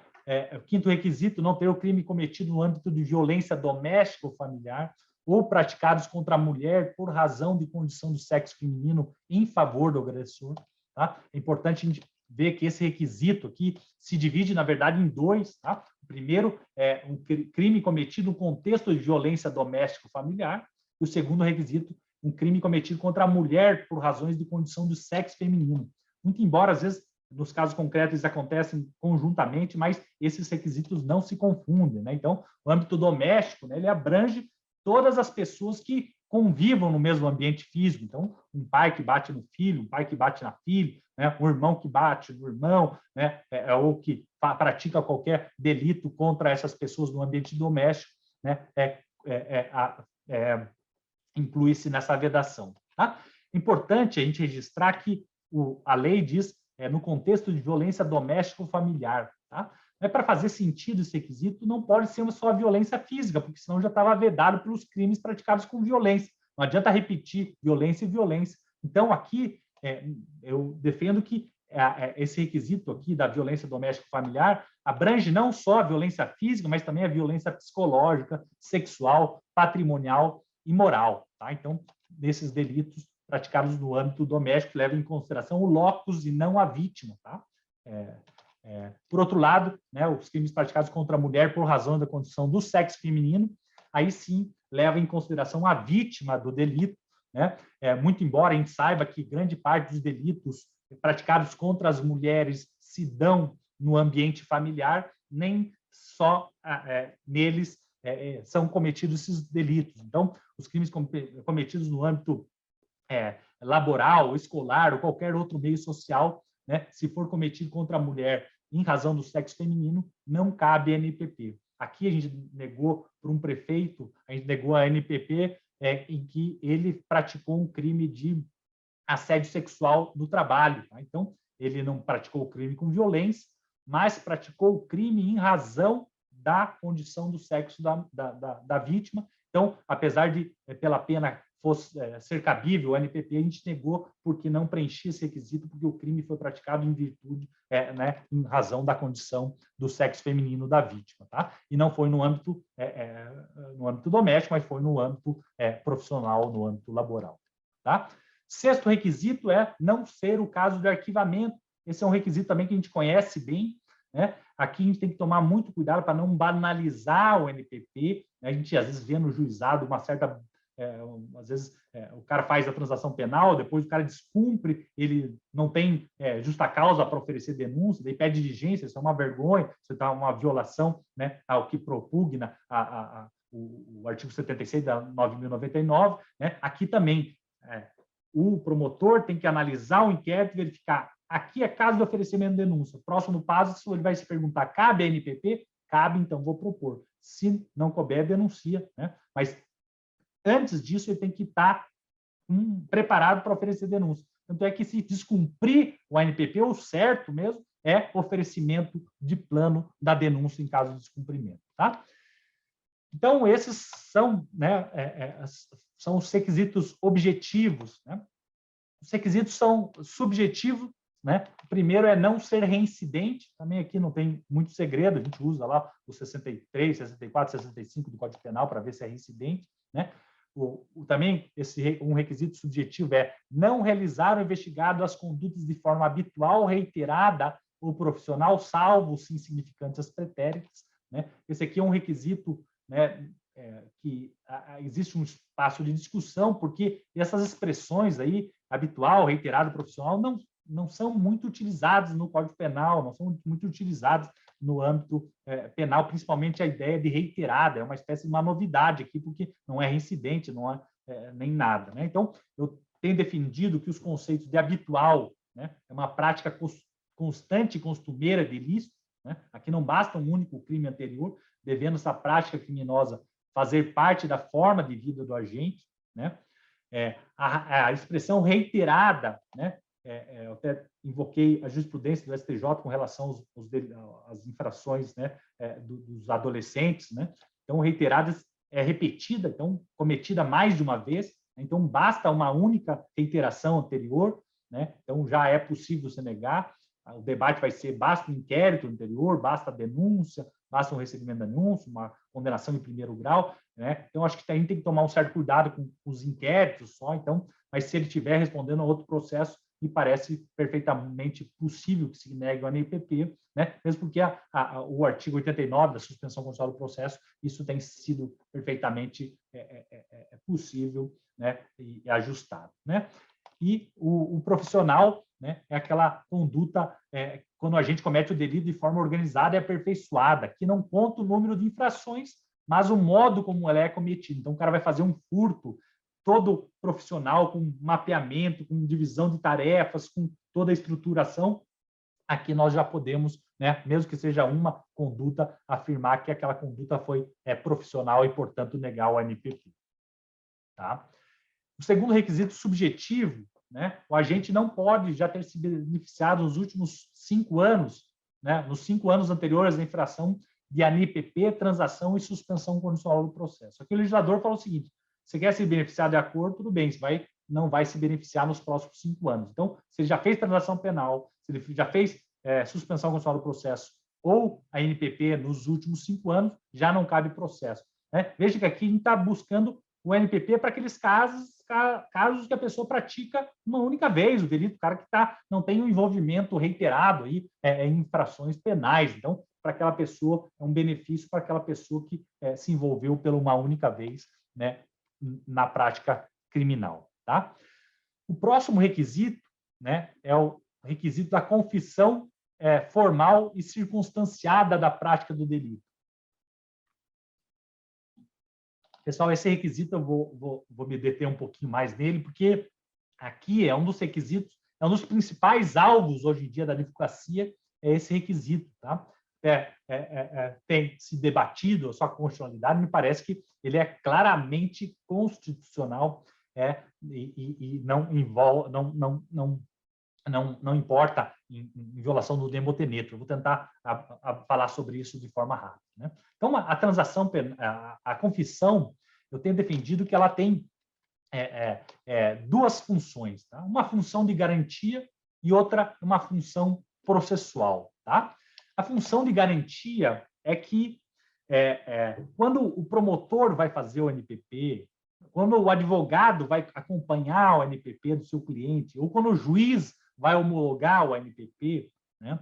[SPEAKER 5] O quinto requisito, não ter o crime cometido no âmbito de violência doméstica ou familiar, ou praticados contra a mulher por razão de condição do sexo feminino em favor do agressor. Tá? É importante a gente ver que esse requisito aqui se divide, na verdade, em dois. Tá? O primeiro é um crime cometido no contexto de violência doméstica ou familiar, e o segundo requisito, um crime cometido contra a mulher por razões de condição do sexo feminino. Muito embora, às vezes, nos casos concretos, eles acontecem conjuntamente, mas esses requisitos não se confundem. Né? Então, o âmbito doméstico, né, ele abrange todas as pessoas que convivam no mesmo ambiente físico. Então, um pai que bate no filho, um pai que bate na filha, né? Um irmão que bate no irmão, né? Ou que pratica qualquer delito contra essas pessoas no ambiente doméstico, né? Inclui-se nessa vedação. Tá? Importante a gente registrar que a lei diz no contexto de violência doméstica ou familiar. Tá? Para fazer sentido esse requisito, não pode ser só a violência física, porque senão já estava vedado pelos crimes praticados com violência. Não adianta repetir violência e violência. Então, aqui, eu defendo que esse requisito aqui da violência doméstica e familiar abrange não só a violência física, mas também a violência psicológica, sexual, patrimonial e moral. Tá? Então, desses delitos praticados no âmbito doméstico, levam em consideração o locus e não a vítima. Tá? Por outro lado, né, os crimes praticados contra a mulher por razão da condição do sexo feminino, aí sim leva em consideração a vítima do delito, né? Muito embora a gente saiba que grande parte dos delitos praticados contra as mulheres se dão no ambiente familiar, nem só neles são cometidos esses delitos. Então, os crimes cometidos no âmbito laboral, escolar ou qualquer outro meio social, né, se for cometido contra a mulher em razão do sexo feminino, não cabe NPP. Aqui a gente negou para um prefeito, a gente negou a NPP em que ele praticou um crime de assédio sexual no trabalho. Tá? Então, ele não praticou o crime com violência, mas praticou o crime em razão da condição do sexo da vítima. Então, apesar de, pela pena ser cabível, o NPP a gente negou porque não preenchia esse requisito, porque o crime foi praticado em virtude, né, em razão da condição do sexo feminino da vítima. Tá? E não foi no âmbito doméstico, mas foi no âmbito profissional, no âmbito laboral. Tá? Sexto requisito é não ser o caso de arquivamento. Esse é um requisito também que a gente conhece bem. Né? Aqui a gente tem que tomar muito cuidado para não banalizar o NPP. Né? A gente, às vezes, vê no juizado uma certa... às vezes, o cara faz a transação penal, depois o cara descumpre, ele não tem justa causa para oferecer denúncia, daí pede diligência, isso é uma vergonha, isso é uma violação, né, ao que propugna o artigo 76 da 9.099. Né? Aqui também, o promotor tem que analisar o inquérito e verificar. Aqui é caso de oferecimento de denúncia. Próximo passo, ele vai se perguntar, cabe a NPP? Cabe, então vou propor. Se não couber, denuncia. Né? Mas, antes disso, ele tem que estar preparado para oferecer denúncia. Tanto é que, se descumprir o ANPP, o certo mesmo é oferecimento de plano da denúncia em caso de descumprimento. Tá? Então, esses são, né, são os requisitos objetivos. Né? Os requisitos são subjetivos. Né? O primeiro é não ser reincidente. Também aqui não tem muito segredo, a gente usa lá o 63, 64, 65 do Código Penal para ver se é reincidente. Né? Também um requisito subjetivo é não realizar o investigado as condutas de forma habitual, reiterada ou profissional, salvo os insignificantes as pretéritas. Né? Esse aqui é um requisito, né, que existe um espaço de discussão, porque essas expressões aí, habitual, reiterado, profissional, não são muito utilizadas no Código Penal, não são muito utilizadas no âmbito penal, principalmente a ideia de reiterada, é uma espécie de uma novidade aqui, porque não é reincidente, não é nem nada. Né? Então, eu tenho defendido que os conceitos de habitual, né, é uma prática constante e costumeira de ilícito, né? Aqui não basta um único crime anterior, devendo essa prática criminosa fazer parte da forma de vida do agente. Né? A expressão reiterada, né? Eu até invoquei a jurisprudência do STJ com relação às infrações, né, dos adolescentes. Né? Então, reiteradas é repetida, então, cometida mais de uma vez. Né? Então, basta uma única reiteração anterior. Né? Então, já é possível se negar. O debate vai ser: basta um inquérito anterior, basta a denúncia, basta um recebimento da denúncia, uma condenação em primeiro grau. Né? Então, acho que a gente tem que tomar um certo cuidado com os inquéritos só. Então, mas se ele estiver respondendo a outro processo, me parece perfeitamente possível que se negue o ANPP, né? Mesmo porque o artigo 89 da suspensão condicional do processo, isso tem sido perfeitamente possível, né, e ajustado. Né? E o profissional, né, é aquela conduta quando a gente comete o delito de forma organizada e aperfeiçoada, que não conta o número de infrações, mas o modo como ela é cometida. Então, o cara vai fazer um furto todo profissional, com mapeamento, com divisão de tarefas, com toda a estruturação. Aqui nós já podemos, né, mesmo que seja uma conduta, afirmar que aquela conduta foi profissional e, portanto, negar o ANPP. Tá? O segundo requisito subjetivo, né, o agente não pode já ter se beneficiado nos últimos 5 anos, né, nos 5 anos anteriores à infração de ANPP, transação e suspensão condicional do processo. Aqui o legislador falou o seguinte: você quer se beneficiar de acordo, tudo bem, você não vai se beneficiar nos próximos 5 anos. Então, se ele já fez transação penal, se ele já fez suspensão condicional do processo ou a ANPP nos últimos 5 anos, já não cabe processo. Né? Veja que aqui a gente está buscando o ANPP para aqueles casos que a pessoa pratica uma única vez o delito, o cara que não tem um envolvimento reiterado aí, em infrações penais. Então, para aquela pessoa, é um benefício para aquela pessoa que se envolveu pela uma única vez, né, na prática criminal. Tá? O próximo requisito, né, é o requisito da confissão formal e circunstanciada da prática do delito. Pessoal, esse requisito eu vou me deter um pouquinho mais nele, porque aqui é um dos requisitos, é um dos principais alvos hoje em dia da advocacia, é esse requisito. Tá? Tem se debatido a sua constitucionalidade, me parece que ele é claramente constitucional e não envolve, não importa em violação do Demotenetro. Eu vou tentar falar sobre isso de forma rápida. Né? Então, a transação, a confissão, eu tenho defendido que ela tem duas funções. Tá? Uma função de garantia e outra uma função processual. Tá? A função de garantia é que, quando o promotor vai fazer o ANPP, quando o advogado vai acompanhar o ANPP do seu cliente, ou quando o juiz vai homologar o ANPP, né,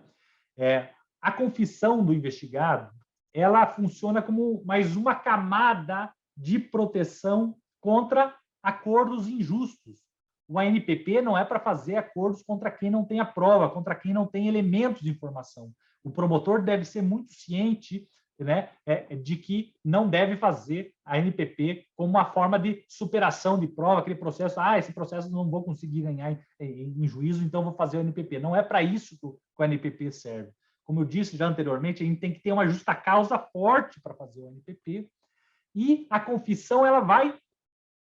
[SPEAKER 5] a confissão do investigado, ela funciona como mais uma camada de proteção contra acordos injustos. O ANPP não é para fazer acordos contra quem não tem a prova, contra quem não tem elementos de informação. O promotor deve ser muito ciente, né, de que não deve fazer a ANPP como uma forma de superação de prova, aquele processo, esse processo não vou conseguir ganhar em juízo, então vou fazer o ANPP. Não é para isso que o ANPP serve. Como eu disse já anteriormente, a gente tem que ter uma justa causa forte para fazer o ANPP, e a confissão ela vai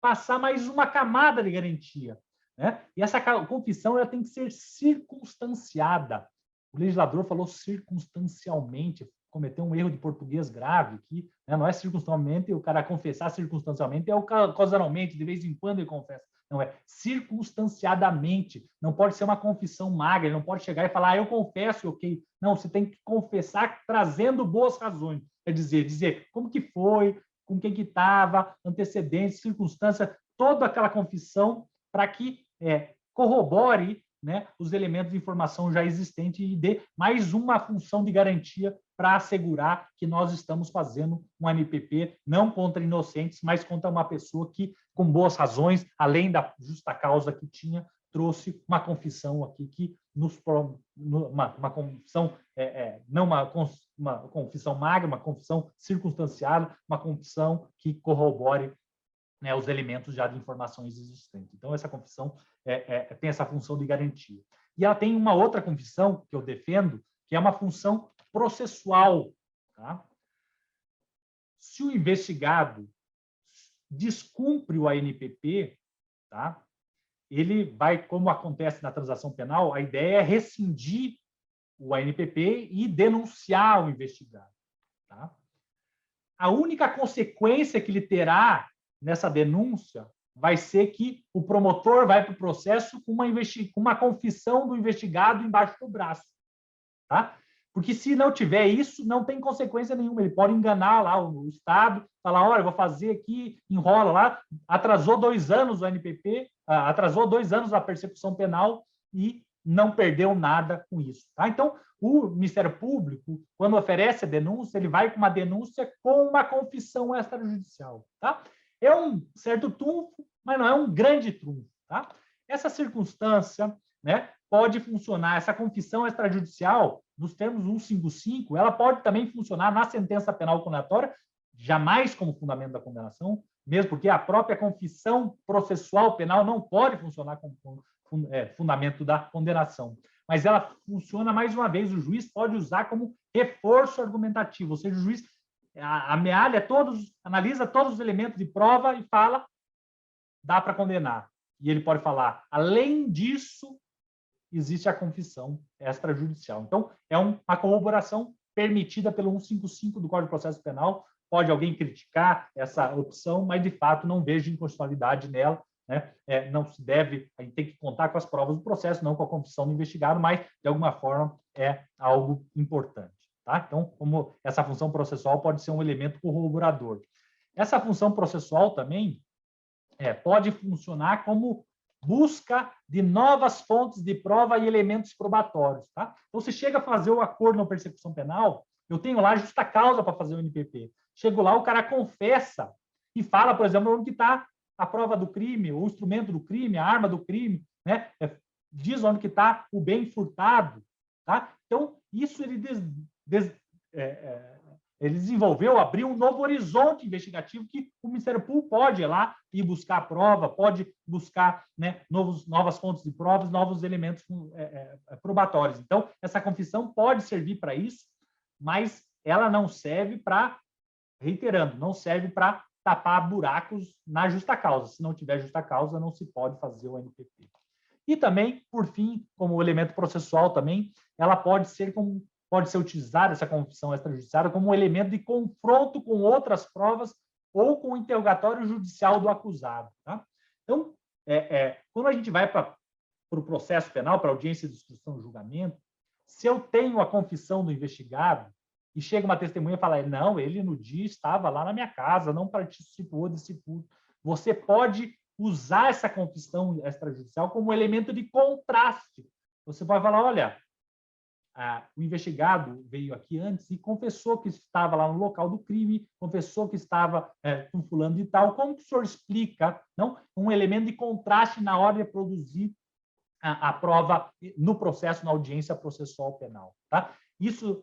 [SPEAKER 5] passar mais uma camada de garantia, né? E essa confissão ela tem que ser circunstanciada. O legislador falou circunstancialmente, cometeu um erro de português grave aqui, né? Não é circunstancialmente, o cara confessar circunstancialmente é o causalmente, de vez em quando ele confessa. Não, é circunstanciadamente. Não pode ser uma confissão magra, ele não pode chegar e falar, eu confesso, ok. Não, você tem que confessar trazendo boas razões. Quer dizer como que foi, com quem que estava, antecedentes, circunstância, toda aquela confissão para que corrobore, né, os elementos de informação já existentes e dê mais uma função de garantia para assegurar que nós estamos fazendo um MPP não contra inocentes, mas contra uma pessoa que, com boas razões, além da justa causa que tinha, trouxe uma confissão aqui que nos uma confissão não uma confissão magra, uma confissão circunstanciada, uma confissão que corrobore, né, os elementos já de informações existentes. Então, essa confissão tem essa função de garantia. E ela tem uma outra confissão que eu defendo, que é uma função processual. Tá? Se o investigado descumpre o ANPP, tá? Ele vai, como acontece na transação penal, a ideia é rescindir o ANPP e denunciar o investigado. Tá? A única consequência que ele terá nessa denúncia vai ser que o promotor vai para o processo com uma confissão do investigado embaixo do braço. Tá? Porque se não tiver isso, não tem consequência nenhuma. Ele pode enganar lá o Estado, falar, olha, eu vou fazer aqui, enrola lá, atrasou 2 anos o ANPP, atrasou 2 anos a persecução penal e não perdeu nada com isso. Tá? Então, o Ministério Público, quando oferece a denúncia, ele vai com uma denúncia com uma confissão extrajudicial. Tá? É um certo trunfo, mas não é um grande trunfo. Tá? Essa circunstância, né, pode funcionar, essa confissão extrajudicial, nos termos 155, ela pode também funcionar na sentença penal condenatória, jamais como fundamento da condenação, mesmo porque a própria confissão processual penal não pode funcionar como fundamento da condenação. Mas ela funciona, mais uma vez, o juiz pode usar como reforço argumentativo, ou seja, o juiz analisa todos os elementos de prova e fala, dá para condenar. E ele pode falar, além disso, existe a confissão extrajudicial. Então, é uma corroboração permitida pelo 155 do Código de Processo Penal. Pode alguém criticar essa opção, mas, de fato, não vejo inconstitucionalidade nela. Né? Não se deve, a gente tem que contar com as provas do processo, não com a confissão do investigado, mas, de alguma forma, é algo importante. Tá? Então, como essa função processual pode ser um elemento corroborador. Essa função processual também pode funcionar como busca de novas fontes de prova e elementos probatórios. Tá? Então, se chega a fazer o acordo na persecução penal, eu tenho lá justa causa para fazer o NPP. Chego lá, o cara confessa e fala, por exemplo, onde está a prova do crime, o instrumento do crime, a arma do crime, né? Diz onde que está o bem furtado. Tá? Então, isso ele desenvolveu, abriu um novo horizonte investigativo que o Ministério Público pode ir lá e buscar prova, pode buscar, né, novas fontes de provas, novos elementos probatórios. Então, essa confissão pode servir para isso, mas ela não serve para, reiterando, não serve para tapar buracos na justa causa. Se não tiver justa causa, não se pode fazer o NPP. E também, por fim, como elemento processual também, ela pode ser utilizada, essa confissão extrajudiciária, como um elemento de confronto com outras provas ou com o interrogatório judicial do acusado. Tá? Então, quando a gente vai para o processo penal, para a audiência de instrução e julgamento, se eu tenho a confissão do investigado e chega uma testemunha e fala, não, ele no dia estava lá na minha casa, não participou desse furto, você pode usar essa confissão extrajudicial como elemento de contraste. Você vai falar, olha, o investigado veio aqui antes e confessou que estava lá no local do crime, confessou que estava com fulano de tal. Como que o senhor explica, não, um elemento de contraste na hora de produzir a prova no processo, na audiência processual penal? Tá?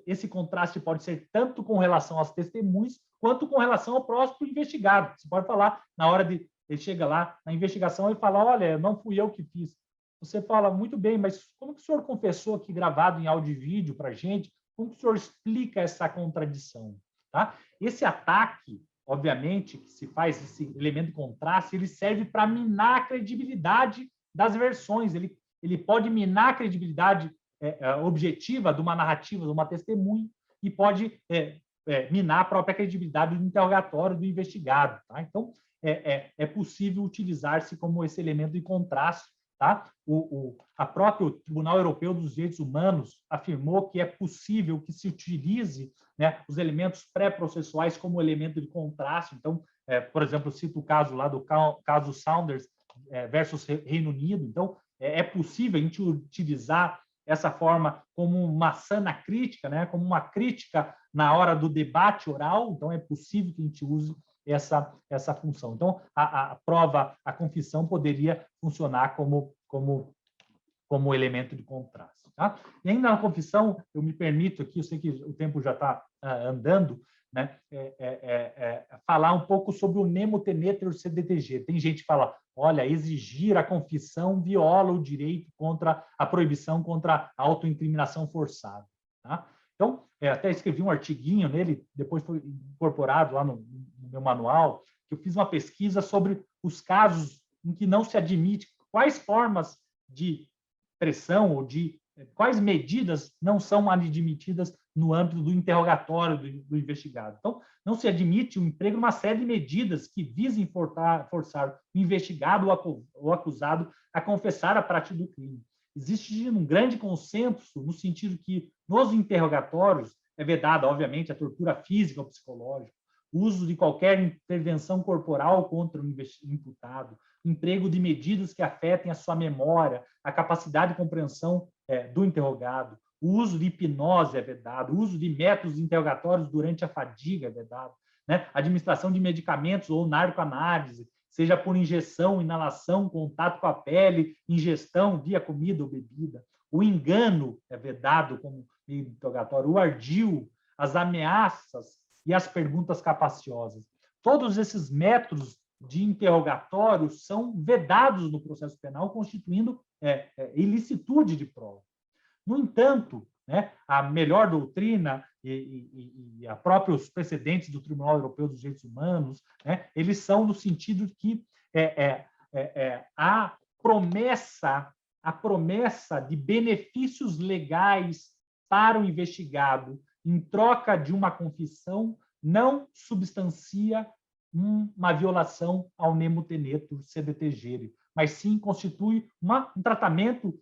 [SPEAKER 5] Esse contraste pode ser tanto com relação às testemunhas, quanto com relação ao próprio investigado. Você pode falar, na hora de ele chega lá na investigação e fala, olha, não fui eu que fiz. Você fala, muito bem, mas como que o senhor confessou aqui gravado em áudio e vídeo para a gente? Como que o senhor explica essa contradição? Tá? Esse ataque obviamente, que se faz esse elemento de contraste, ele serve para minar a credibilidade das versões, ele pode minar a credibilidade objetiva de uma narrativa, de uma testemunha, e pode minar a própria credibilidade do interrogatório do investigado. Tá? Então, é possível utilizar-se como esse elemento de contraste. Tá? A próprio Tribunal Europeu dos Direitos Humanos afirmou que é possível que se utilize, né, os elementos pré-processuais como elemento de contraste. Então, por exemplo, cito o caso lá do caso Saunders versus Reino Unido. Então, é possível a gente utilizar essa forma como uma sana crítica, né, como uma crítica na hora do debate oral. Então, é possível que a gente use essa função. Então, a prova, a confissão poderia funcionar como elemento de contraste. Tá? E ainda na confissão, eu me permito aqui, eu sei que o tempo já está andando, né, falar um pouco sobre o nemo tenetur CDTG. Tem gente que fala, olha, exigir a confissão viola o direito contra a proibição contra a autoincriminação forçada. Tá? Então, até escrevi um artiguinho nele, depois foi incorporado lá no meu manual, que eu fiz uma pesquisa sobre os casos em que não se admite, quais formas de pressão ou de quais medidas não são admitidas no âmbito do interrogatório do investigado. Então, não se admite o emprego de uma série de medidas que visem forçar o investigado ou o acusado a confessar a prática do crime. Existe um grande consenso no sentido que, nos interrogatórios, é vedada, obviamente, a tortura física ou psicológica, o uso de qualquer intervenção corporal contra o imputado, o emprego de medidas que afetem a sua memória, a capacidade de compreensão do interrogado, o uso de hipnose é vedado, o uso de métodos interrogatórios durante a fadiga é vedado, né? A administração de medicamentos ou narcoanálise, seja por injeção, inalação, contato com a pele, ingestão via comida ou bebida. O engano é vedado como interrogatório, o ardil, as ameaças e as perguntas capaciosas. Todos esses métodos de interrogatório são vedados no processo penal, constituindo ilicitude de prova. No entanto, né, a melhor doutrina e a próprios precedentes do Tribunal Europeu dos Direitos Humanos, né, eles são no sentido de que a promessa de benefícios legais para o investigado em troca de uma confissão não substancia uma violação ao nemo tenetur CDTG, mas sim constitui um tratamento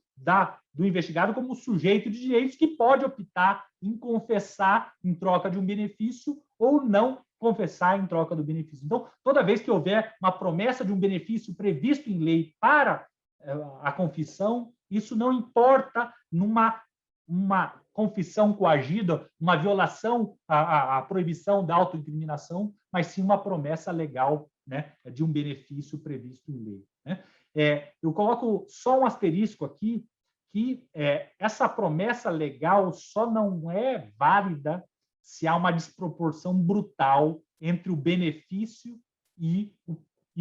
[SPEAKER 5] do investigado como sujeito de direitos que pode optar em confessar em troca de um benefício ou não confessar em troca do benefício. Então, toda vez que houver uma promessa de um benefício previsto em lei para a confissão, isso não importa numa confissão coagida, uma violação à proibição da autoincriminação, mas sim uma promessa legal, né, de um benefício previsto em lei. Né? Eu coloco só um asterisco aqui, que essa promessa legal só não é válida se há uma desproporção brutal entre o benefício e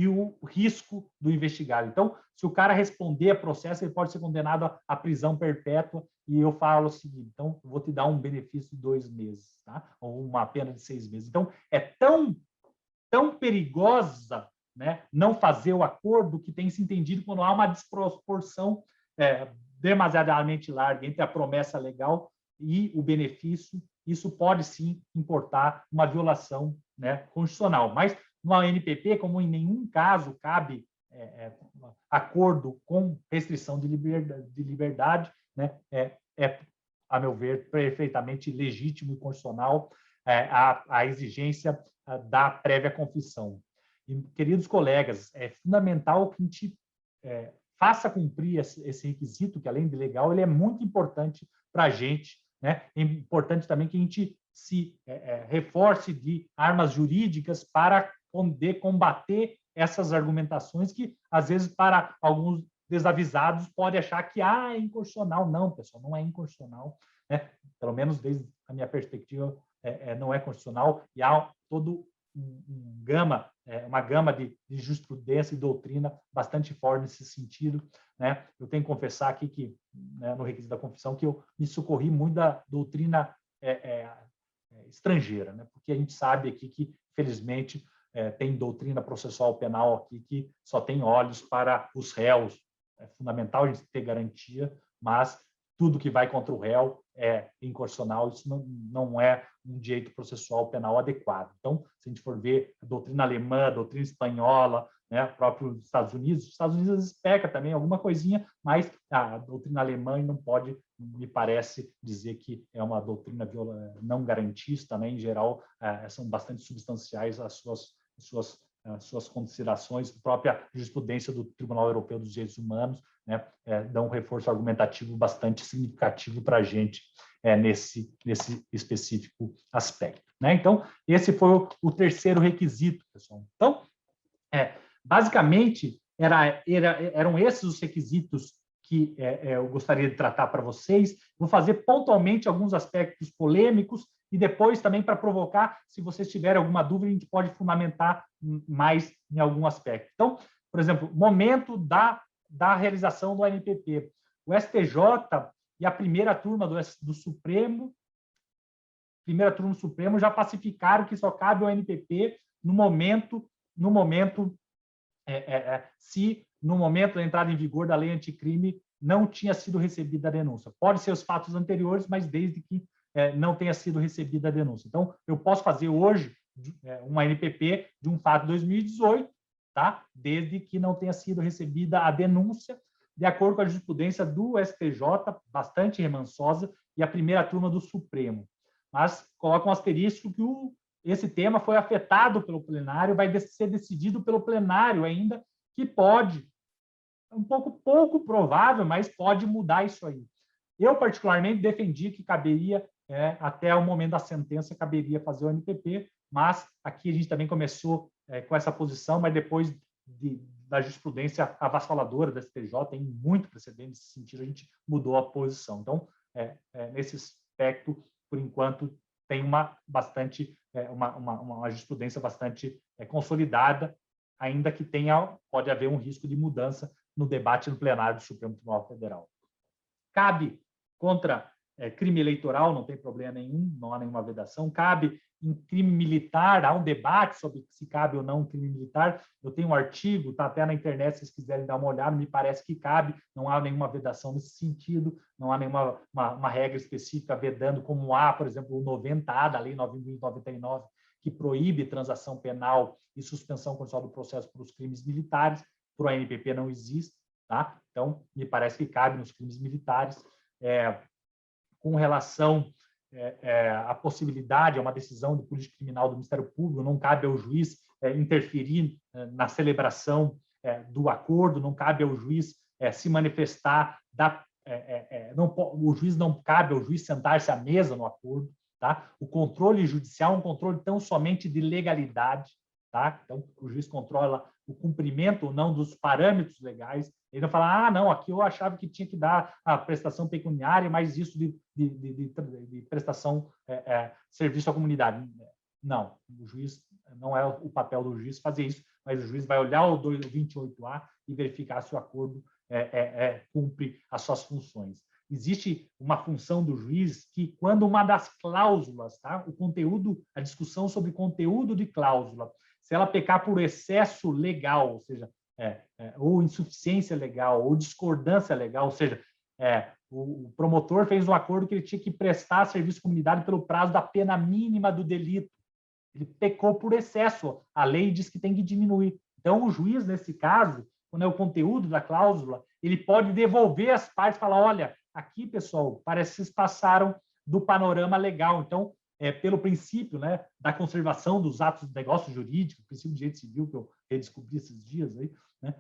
[SPEAKER 5] o risco do investigado. Então, se o cara responder a processo, ele pode ser condenado à prisão perpétua, e eu falo o seguinte, então, eu vou te dar um benefício de 2 meses, tá? Ou uma pena de 6 meses. Então, é tão perigosa, né, não fazer o acordo, que tem se entendido quando há uma desproporção demasiadamente larga entre a promessa legal e o benefício, isso pode sim importar uma violação, né, constitucional. Mas no ANPP, como em nenhum caso cabe acordo com restrição de liberdade, né, a meu ver, perfeitamente legítimo e constitucional a exigência da prévia confissão. E, queridos colegas, é fundamental que a gente faça cumprir esse requisito, que além de legal, ele é muito importante para a gente, né? É importante também que a gente se reforce de armas jurídicas para poder combater essas argumentações que, às vezes, para alguns desavisados, pode achar que é inconstitucional. Não, pessoal, não é inconstitucional, né? Pelo menos desde a minha perspectiva, não é constitucional, e há todo uma gama de jurisprudência e doutrina bastante forte nesse sentido, né? Eu tenho que confessar aqui que, né, no requisito da confissão, que eu me socorri muito da doutrina estrangeira, né? Porque a gente sabe aqui que felizmente, tem doutrina processual penal aqui que só tem olhos para os réus. É fundamental a gente ter garantia, mas tudo que vai contra o réu é inconstitucional, isso não é um direito processual penal adequado. Então, se a gente for ver a doutrina alemã, a doutrina espanhola, né, próprio dos Estados Unidos às vezes peca também alguma coisinha, mas a doutrina alemã não pode, me parece, dizer que é uma doutrina não garantista, né? Em geral, são bastante substanciais as suas considerações, a própria jurisprudência do Tribunal Europeu dos Direitos Humanos, né, dão um reforço argumentativo bastante significativo para a gente nesse específico aspecto, né? Então, esse foi o terceiro requisito, pessoal. Então, basicamente, eram esses os requisitos que eu gostaria de tratar para vocês. Vou fazer pontualmente alguns aspectos polêmicos e depois também para provocar, se vocês tiverem alguma dúvida, a gente pode fundamentar mais em algum aspecto. Então, por exemplo, momento da realização do ANPP. O STJ e a primeira turma do Supremo, já pacificaram que só cabe o ANPP no momento da entrada em vigor da lei anticrime não tinha sido recebida a denúncia. Pode ser os fatos anteriores, mas desde que não tenha sido recebida a denúncia. Então, eu posso fazer hoje uma ANPP de um fato de 2018, tá? Desde que não tenha sido recebida a denúncia, de acordo com a jurisprudência do STJ, bastante remansosa, e a primeira turma do Supremo. Mas coloca um asterisco que esse tema foi afetado pelo plenário, vai ser decidido pelo plenário ainda, que pode, um pouco provável, mas pode mudar isso aí. Eu, particularmente, defendi que caberia, até o momento da sentença, caberia fazer o ANPP, mas aqui a gente também começou com essa posição, mas depois da jurisprudência avassaladora da STJ, tem muito precedente nesse sentido, a gente mudou a posição. Então, nesse aspecto, por enquanto, tem uma jurisprudência bastante consolidada, ainda que pode haver um risco de mudança no debate no plenário do Supremo Tribunal Federal. Cabe contra crime eleitoral, não tem problema nenhum, não há nenhuma vedação. Cabe em crime militar, há um debate sobre se cabe ou não um crime militar. Eu tenho um artigo, está até na internet, se vocês quiserem dar uma olhada, me parece que cabe, não há nenhuma vedação nesse sentido, não há nenhuma uma regra específica vedando, como há, por exemplo, o 90A da Lei 9.099, que proíbe transação penal e suspensão condicional do processo para os crimes militares. Para o ANPP não existe, tá? Então, me parece que cabe nos crimes militares. Com relação à possibilidade, a uma decisão de política criminal do Ministério Público, não cabe ao juiz interferir na celebração do acordo, não cabe ao juiz se manifestar, o juiz não cabe ao juiz sentar-se à mesa no acordo, tá? O controle judicial é um controle tão somente de legalidade, tá? Então, o juiz controla o cumprimento ou não dos parâmetros legais. Ele não fala, não, aqui eu achava que tinha que dar a prestação pecuniária, mas isso de prestação, serviço à comunidade. Não, o juiz, não é o papel do juiz fazer isso, mas o juiz vai olhar o 28A e verificar se o acordo cumpre as suas funções. Existe uma função do juiz que, quando uma das cláusulas, tá? O conteúdo, a discussão sobre conteúdo de cláusula, se ela pecar por excesso legal, ou seja, ou insuficiência legal, ou discordância legal, ou seja, o promotor fez um acordo que ele tinha que prestar serviço à comunidade pelo prazo da pena mínima do delito. Ele pecou por excesso. A lei diz que tem que diminuir. Então, o juiz, nesse caso, quando é o conteúdo da cláusula, ele pode devolver as partes e falar, olha, aqui, pessoal, parece que vocês passaram do panorama legal. Então, pelo princípio, né, da conservação dos atos de negócio jurídico, o princípio de direito civil que eu redescobri esses dias, aí, né,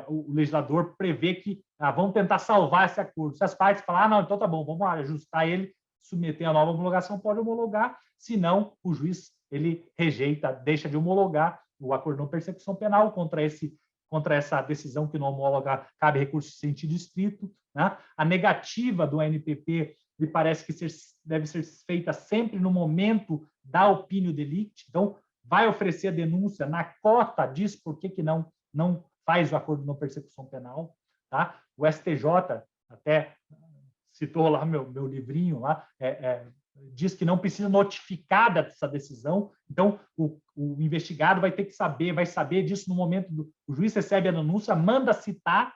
[SPEAKER 5] o legislador prevê que vamos tentar salvar esse acordo. Se as partes falarem, não, então tá bom, vamos ajustar ele, submeter a nova homologação, pode homologar, senão o juiz ele rejeita, deixa de homologar o acordo de não persecução penal contra essa decisão que não homologa, cabe recurso em sentido estrito, né? A negativa do ANPP me parece que deve ser feita sempre no momento da opinio delicti. Então, vai oferecer a denúncia na cota, diz por que não faz o acordo de não persecução penal, tá? O STJ até citou lá meu livrinho lá, diz que não precisa notificar dessa decisão, então o investigado vai ter que saber, vai saber disso no momento o juiz recebe a denúncia, manda citar,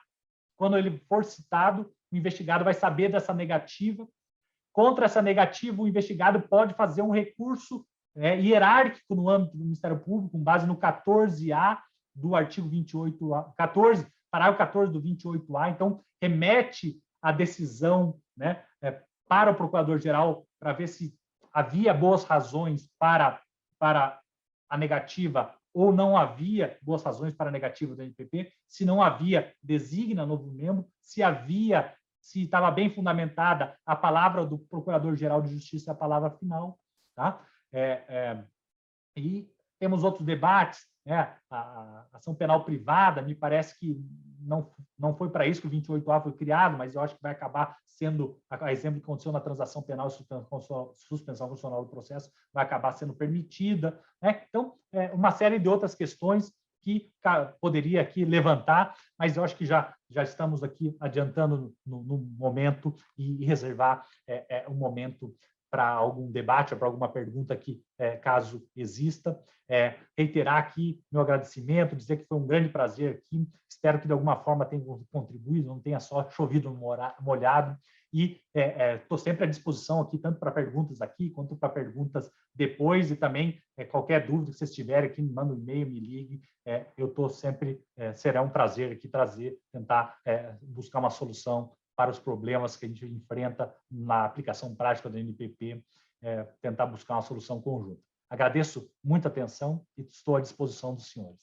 [SPEAKER 5] quando ele for citado, o investigado vai saber dessa negativa. Contra essa negativa, o investigado pode fazer um recurso hierárquico no âmbito do Ministério Público, com base no 14A do artigo 28A, 14, parágrafo 14 do 28A, então remete a decisão, né, para o Procurador-Geral para ver se havia boas razões para a negativa ou não havia boas razões para a negativa do NPP. Se não havia, designa novo membro. Se estava bem fundamentada, a palavra do Procurador-Geral de Justiça é a palavra final. Tá? E temos outros debates, né? A ação penal privada, me parece que não foi para isso que o 28A foi criado, mas eu acho que vai acabar sendo, a exemplo que aconteceu na transação penal e suspensão constitucional do processo, vai acabar sendo permitida, né? Então, uma série de outras questões que poderia aqui levantar, mas eu acho que já estamos aqui adiantando no momento e reservar um momento para algum debate ou para alguma pergunta que, caso exista. Reiterar aqui meu agradecimento, dizer que foi um grande prazer aqui, espero que de alguma forma tenha contribuído, não tenha só chovido no molhado, e estou sempre à disposição aqui, tanto para perguntas aqui, quanto para perguntas depois, e também qualquer dúvida que vocês tiverem aqui, me manda um e-mail, me ligue, eu estou sempre, será um prazer aqui tentar buscar uma solução para os problemas que a gente enfrenta na aplicação prática do NPP, tentar buscar uma solução conjunta. Agradeço muita atenção e estou à disposição dos senhores.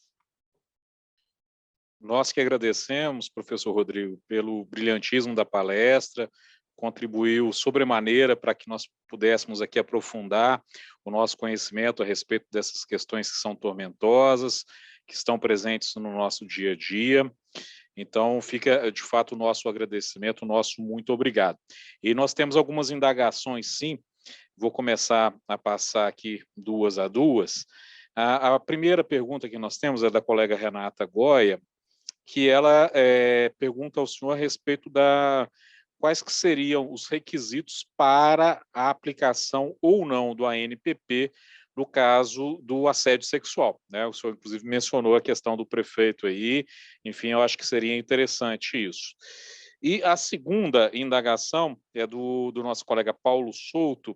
[SPEAKER 4] Nós que agradecemos, professor Rodrigo, pelo brilhantismo da palestra, contribuiu sobremaneira para que nós pudéssemos aqui aprofundar o nosso conhecimento a respeito dessas questões que são tormentosas, que estão presentes no nosso dia a dia. Então, fica, de fato, o nosso agradecimento, o nosso muito obrigado. E nós temos algumas indagações, sim. Vou começar a passar aqui duas a duas. A primeira pergunta que nós temos é da colega Renata Goya, que ela pergunta ao senhor a respeito quais que seriam os requisitos para a aplicação ou não do ANPP no caso do assédio sexual, né? O senhor, inclusive, mencionou a questão do prefeito aí, enfim, eu acho que seria interessante isso. E a segunda indagação é do nosso colega Paulo Souto,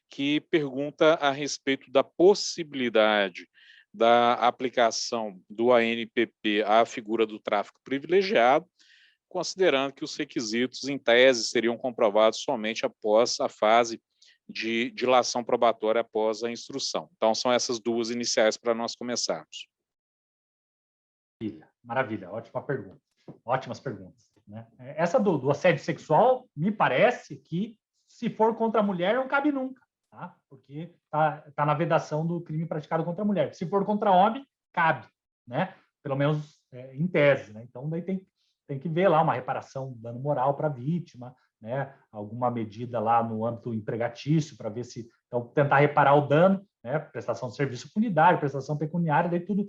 [SPEAKER 4] que pergunta a respeito da possibilidade da aplicação do ANPP à figura do tráfico privilegiado, considerando que os requisitos, em tese, seriam comprovados somente após a fase de dilação probatória após a instrução. Então, são essas duas iniciais para nós começarmos.
[SPEAKER 5] Maravilha, ótima pergunta. Ótimas perguntas, né? Essa do assédio sexual, me parece que, se for contra a mulher, não cabe nunca, tá? Porque tá na vedação do crime praticado contra a mulher. Se for contra homem, cabe, né? Pelo menos em tese, né? Então, daí tem que ver lá uma reparação, dano moral para a vítima, né? Alguma medida lá no âmbito empregatício para ver se, então, tentar reparar o dano, né? Prestação de serviço punitário, prestação pecuniária, daí tudo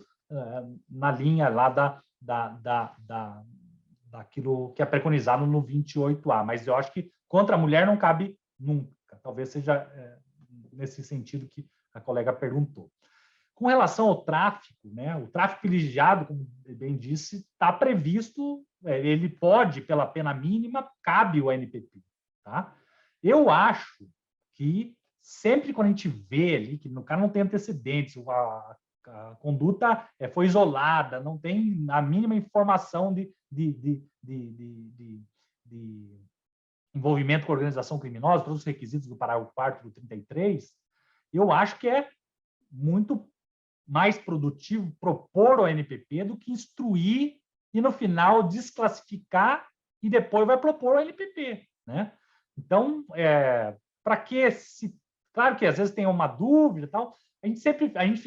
[SPEAKER 5] na linha lá daquilo que é preconizado no 28A, mas eu acho que contra a mulher não cabe nunca, talvez seja nesse sentido que a colega perguntou. Com relação ao tráfico, né? O tráfico privilegiado, como bem disse, está previsto, ele pode, pela pena mínima, cabe o ANPP. Tá? Eu acho que sempre quando a gente vê ali que o cara não tem antecedentes, a conduta foi isolada, não tem a mínima informação de envolvimento com organização criminosa, todos os requisitos do parágrafo 4º do 33, eu acho que é muito mais produtivo propor o ANPP do que instruir e, no final, desclassificar e depois vai propor o ANPP, né? Então, para que claro que às vezes tem uma dúvida e tal, eu sei que a gente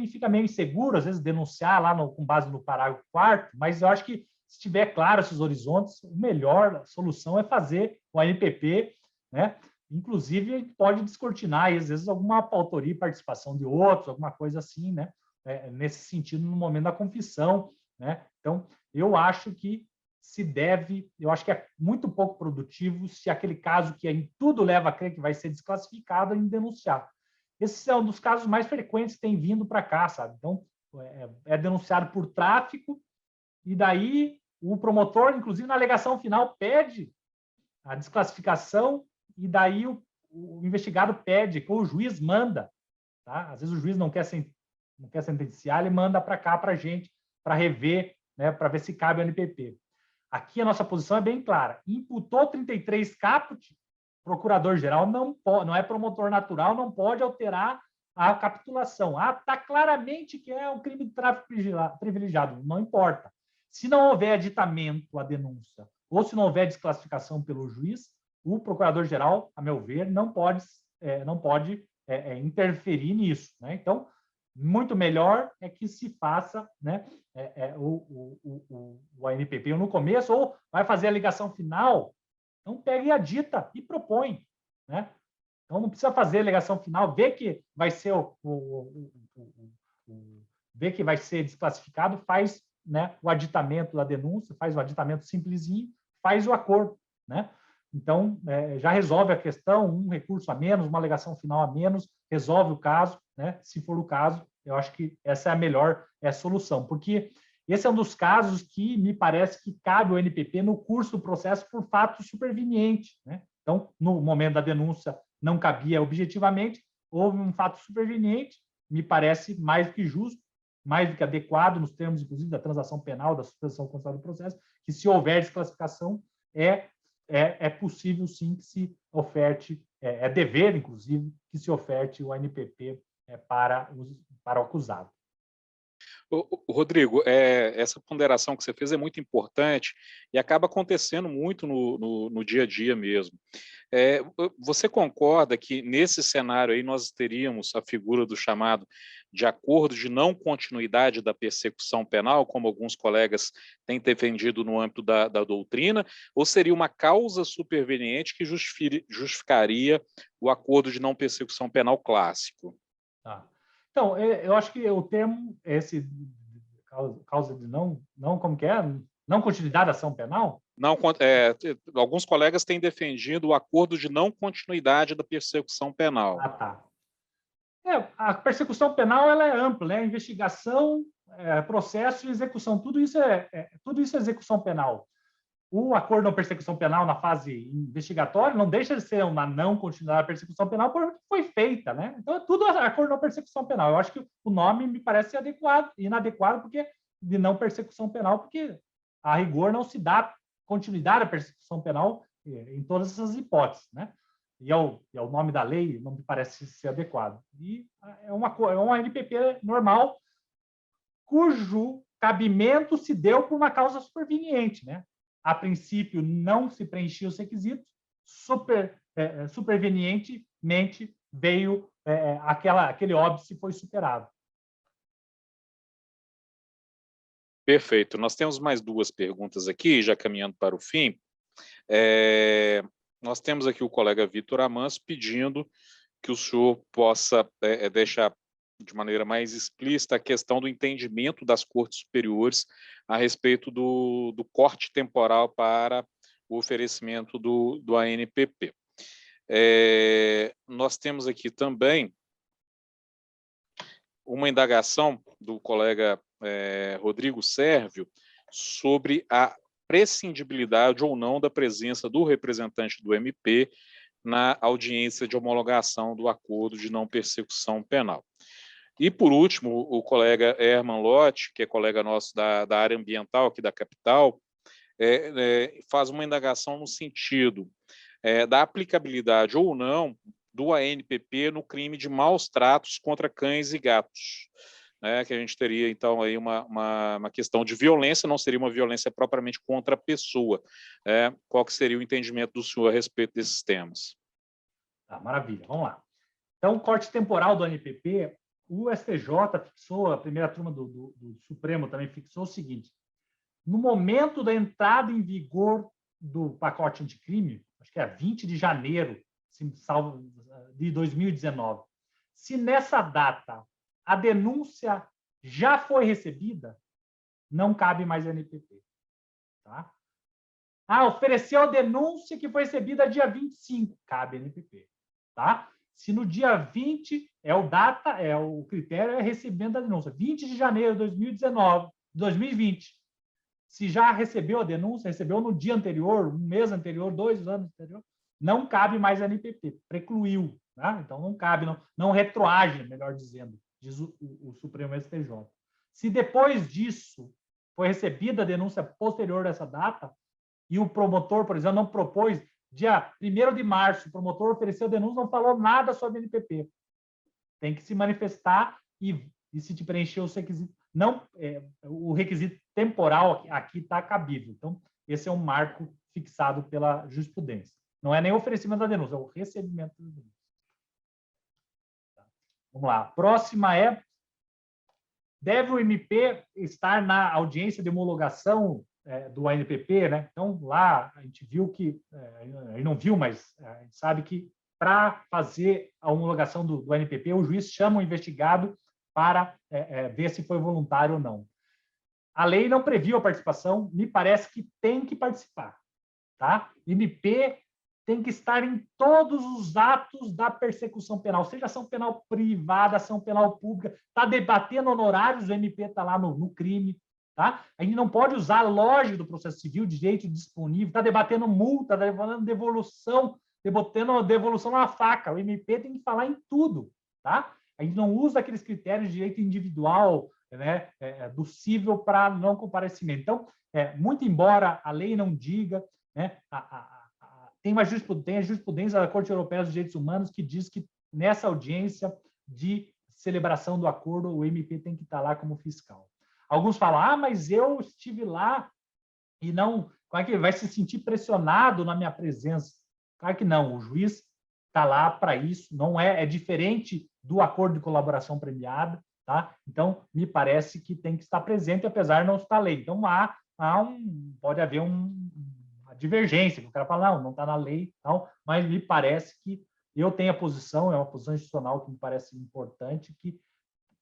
[SPEAKER 5] fica meio inseguro, às vezes, denunciar lá com base no parágrafo 4º, mas eu acho que, se tiver claro esses horizontes, a melhor solução é fazer o ANPP, né? Inclusive, a gente pode descortinar, e às vezes, alguma autoria e participação de outros, alguma coisa assim, né? Nesse sentido, no momento da confissão, né? Então, eu acho que se deve, eu acho que é muito pouco produtivo se aquele caso que em tudo leva a crer que vai ser desclassificado em denunciar. Esse é um dos casos mais frequentes que tem vindo para cá, sabe? Então, é denunciado por tráfico, e daí o promotor, inclusive na alegação final, pede a desclassificação, e daí o investigado pede, que o juiz manda. Tá? Às vezes o juiz não quer sentenciar, ele manda para cá, para a gente, para rever, né, para ver se cabe o NPP. Aqui a nossa posição é bem clara. Imputou 33 caput, procurador-geral não é promotor natural, não pode alterar a capitulação. Está claramente que é um crime de tráfico privilegiado, não importa. Se não houver aditamento à denúncia ou se não houver desclassificação pelo juiz, o procurador-geral, a meu ver, não pode interferir nisso. Né? Então, muito melhor é que se faça, né, o ANPP no começo, ou vai fazer a ligação final, então pegue a dita e propõe. Né? Então, não precisa fazer a ligação final, vê que vai ser vê que vai ser desclassificado, faz, né, o aditamento da denúncia, faz o aditamento simplesinho, faz o acordo. Né? Então, já resolve a questão, um recurso a menos, uma alegação final a menos, resolve o caso, né? Se for o caso, eu acho que essa é a melhor solução, porque esse é um dos casos que me parece que cabe ao NPP no curso do processo por fato superveniente. Né? Então, no momento da denúncia, não cabia objetivamente, houve um fato superveniente, me parece mais do que justo, mais do que adequado, nos termos, inclusive, da transação penal, da suspensão constitucional do processo, que se houver desclassificação, é possível, sim, que se oferte, é dever, inclusive, que se oferte o ANPP para o acusado.
[SPEAKER 4] Rodrigo, essa ponderação que você fez é muito importante e acaba acontecendo muito no dia a dia mesmo. Você concorda que nesse cenário aí nós teríamos a figura do chamado de acordo de não continuidade da persecução penal, como alguns colegas têm defendido no âmbito da doutrina, ou seria uma causa superveniente que justificaria o acordo de não persecução penal clássico?
[SPEAKER 5] Tá. Então, eu acho que o termo, esse causa de como que é? Não continuidade da ação penal?
[SPEAKER 4] Não, alguns colegas têm defendido o acordo de não continuidade da persecução penal.
[SPEAKER 5] Ah, tá. A persecução penal ela é ampla, né? Investigação, processo e execução, tudo isso é execução penal. O acordo de não persecução penal na fase investigatória não deixa de ser uma não continuidade da persecução penal porque foi feita, né? Então, é tudo acordo de não persecução penal. Eu acho que o nome me parece inadequado porque de não persecução penal, porque a rigor não se dá continuidade à persecução penal em todas essas hipóteses, né? E é o nome da lei, não me parece ser adequado. E é uma NPP normal, cujo cabimento se deu por uma causa superveniente, né? A princípio, não se preenchiam os requisitos, supervenientemente veio aquele óbice foi superado.
[SPEAKER 4] Perfeito. Nós temos mais duas perguntas aqui, já caminhando para o fim. Nós temos aqui o colega Vitor Amâncio pedindo que o senhor possa deixar de maneira mais explícita a questão do entendimento das cortes superiores a respeito do corte temporal para o oferecimento do ANPP. Nós temos aqui também uma indagação do colega Rodrigo Sérvio sobre a prescindibilidade ou não da presença do representante do MP na audiência de homologação do acordo de não persecução penal. E, por último, o colega Herman Lott, que é colega nosso da área ambiental aqui da capital, faz uma indagação no sentido da aplicabilidade ou não do ANPP no crime de maus tratos contra cães e gatos. Né, que a gente teria, então, aí uma questão de violência, não seria uma violência propriamente contra a pessoa. Qual que seria o entendimento do senhor a respeito desses temas?
[SPEAKER 5] Tá, maravilha, vamos lá. Então, o corte temporal do ANPP, o STJ fixou, a primeira turma do Supremo também fixou o seguinte: no momento da entrada em vigor do pacote anticrime, acho que é 20 de janeiro de 2019, se nessa data a denúncia já foi recebida, não cabe mais ANPP. Tá? Ofereceu a denúncia que foi recebida dia 25, cabe NPP, tá? Se no dia 20 o critério é recebimento da denúncia, 20 de janeiro de 2020. Se já recebeu a denúncia, recebeu no dia anterior, um mês anterior, 2 anos anterior, não cabe mais a NPP, precluiu, tá? Então não cabe, não retroage, melhor dizendo, diz o Supremo STJ. Se depois disso foi recebida a denúncia posterior dessa data, e o promotor, por exemplo, não propôs, dia 1º de março, o promotor ofereceu denúncia, não falou nada sobre NPP. Tem que se manifestar e se te preencher os requisitos. O requisito temporal aqui está cabível. Então, esse é um marco fixado pela jurisprudência. Não é nem o oferecimento da denúncia, é o recebimento da denúncia. Vamos lá. A próxima é: deve o MP estar na audiência de homologação do ANPP, né? Então, lá a gente viu que, a gente não viu, mas a gente sabe que para fazer a homologação do ANPP, o juiz chama o investigado para ver se foi voluntário ou não. A lei não previu a participação, me parece que tem que participar, tá? MP tem que estar em todos os atos da persecução penal, seja ação penal privada, ação penal pública, está debatendo honorários, o MP está lá no crime, tá? A gente não pode usar a lógica do processo civil, direito disponível, está debatendo multa, está debatendo devolução na faca, o MP tem que falar em tudo, tá? A gente não usa aqueles critérios de direito individual, né, do cível para não comparecimento. Então, muito embora a lei não diga, né, tem a jurisprudência da Corte Europeia dos Direitos Humanos que diz que nessa audiência de celebração do acordo, o MP tem que estar lá como fiscal. Alguns falam, mas eu estive lá e não... Como é que ele vai se sentir pressionado na minha presença? Claro que não, o juiz está lá para isso, não é diferente do acordo de colaboração premiada, tá? Então, me parece que tem que estar presente, apesar de não estar lei. Então, pode haver uma divergência, que o cara fala, não está na lei, tal, mas me parece que eu tenho a posição, é uma posição institucional que me parece importante, que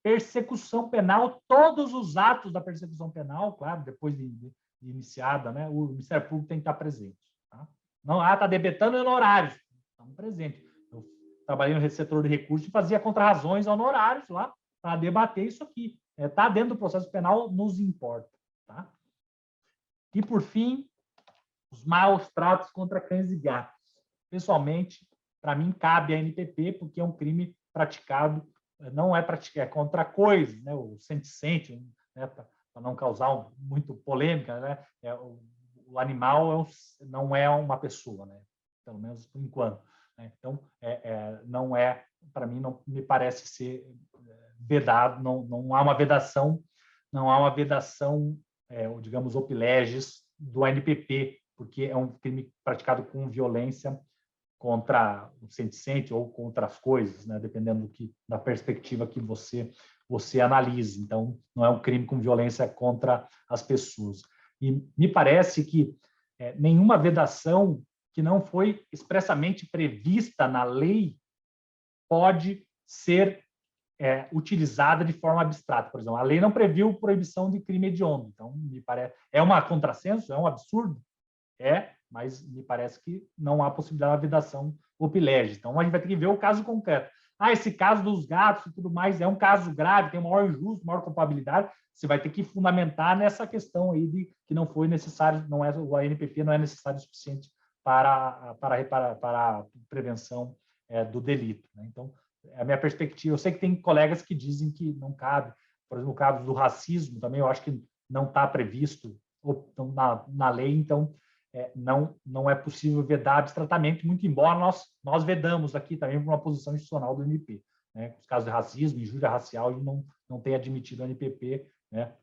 [SPEAKER 5] persecução penal, todos os atos da persecução penal, claro, depois de iniciada, né, o Ministério Público tem que estar presente. Tá? Não, está debetando honorários, estamos presentes. Eu trabalhei no setor de recursos e fazia contrarrazões a honorários lá para debater isso aqui. Está dentro do processo penal, nos importa. Tá? E, por fim, os maus tratos contra cães e gatos. Pessoalmente, para mim, cabe a NPP, porque é um crime praticado, não é contra coisas, né? O sente, né? Para não causar muito polêmica, né? O animal não é uma pessoa, né? Pelo menos por enquanto. Né? Então, não é, para mim, não me parece ser vedado, não há uma vedação, digamos, opileges do ANPP, porque é um crime praticado com violência contra o sente ou contra as coisas, né? Dependendo da perspectiva que você analise. Então, não é um crime com violência contra as pessoas. E me parece que nenhuma vedação que não foi expressamente prevista na lei pode ser utilizada de forma abstrata. Por exemplo, a lei não previu proibição de crime hediondo. Então, me parece... É um contrassenso? É um absurdo? Mas me parece que não há possibilidade de vedação opilege. Então, a gente vai ter que ver o caso concreto. Esse caso dos gatos e tudo mais é um caso grave, tem maior injusto, maior culpabilidade. Você vai ter que fundamentar nessa questão aí de que não foi necessário, o ANPP não é necessário o suficiente para a prevenção do delito. Né? Então, a minha perspectiva, eu sei que tem colegas que dizem que não cabe, por exemplo, o caso do racismo também, eu acho que não está previsto na lei, então não é possível vedar abstratamente, muito embora nós vedamos aqui também por uma posição institucional do MP. Né? Os casos de racismo, injúria racial, ele não tem admitido o NPP, né?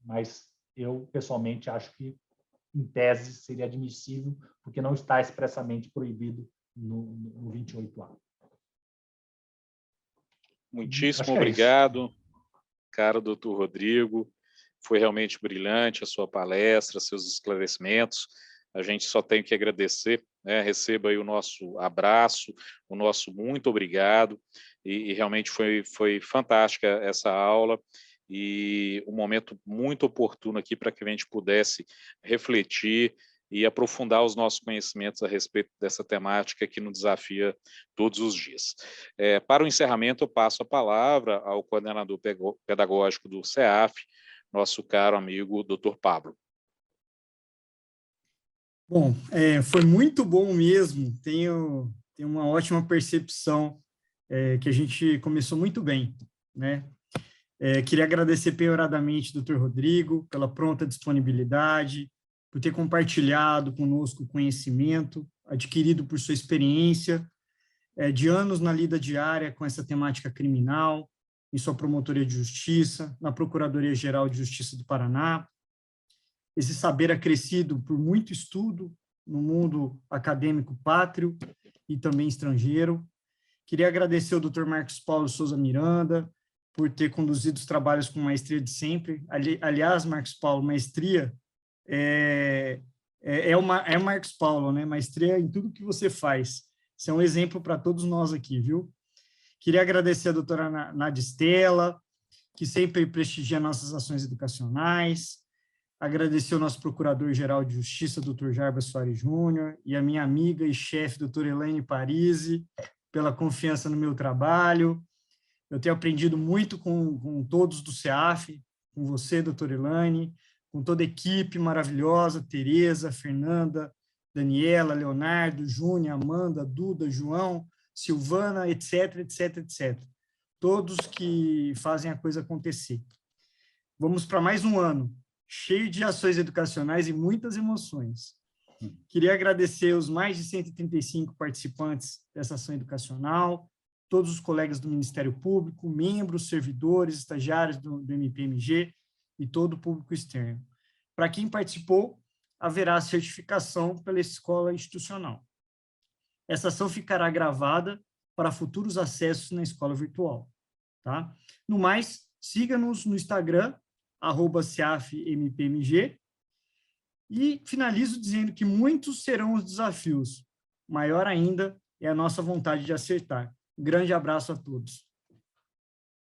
[SPEAKER 5] Mas eu, pessoalmente, acho que, em tese, seria admissível, porque não está expressamente proibido no 28A.
[SPEAKER 4] Muitíssimo obrigado, caro doutor Rodrigo. Foi realmente brilhante a sua palestra, seus esclarecimentos. A gente só tem que agradecer, né? Receba aí o nosso abraço, o nosso muito obrigado. E realmente foi fantástica essa aula e um momento muito oportuno aqui para que a gente pudesse refletir e aprofundar os nossos conhecimentos a respeito dessa temática que nos desafia todos os dias. Para o encerramento, eu passo a palavra ao coordenador pedagógico do CEAF, nosso caro amigo, Dr. Pablo.
[SPEAKER 6] Bom, foi muito bom mesmo, tenho uma ótima percepção que a gente começou muito bem, né? Queria agradecer penhoradamente ao Dr. Rodrigo pela pronta disponibilidade, por ter compartilhado conosco o conhecimento adquirido por sua experiência de anos na lida diária com essa temática criminal, em sua promotoria de justiça, na Procuradoria-Geral de Justiça do Paraná. Esse saber acrescido por muito estudo no mundo acadêmico pátrio e também estrangeiro. Queria agradecer ao Dr. Marcos Paulo Souza Miranda por ter conduzido os trabalhos com maestria de sempre. Aliás, Marcos Paulo, maestria é o Marcos Paulo, né? Maestria em tudo que você faz. Isso é um exemplo para todos nós aqui, viu? Queria agradecer a doutora Nádia Stella, que sempre prestigia nossas ações educacionais. Agradecer ao nosso Procurador-Geral de Justiça, Dr. Jarbas Soares Júnior, e a minha amiga e chefe, doutora Elaine Parisi, pela confiança no meu trabalho. Eu tenho aprendido muito com todos do CEAF, com você, doutora Elaine, com toda a equipe maravilhosa, Tereza, Fernanda, Daniela, Leonardo, Júnior, Amanda, Duda, João, Silvana, etc, etc, etc. Todos que fazem a coisa acontecer. Vamos para mais um ano, cheio de ações educacionais e muitas emoções. Queria agradecer os mais de 135 participantes dessa ação educacional, todos os colegas do Ministério Público, membros, servidores, estagiários do MPMG e todo o público externo. Para quem participou, haverá certificação pela escola institucional. Essa ação ficará gravada para futuros acessos na escola virtual. Tá? No mais, siga-nos no Instagram, @CEAFMPMG, e finalizo dizendo que muitos serão os desafios. Maior ainda é a nossa vontade de acertar. Grande abraço a todos.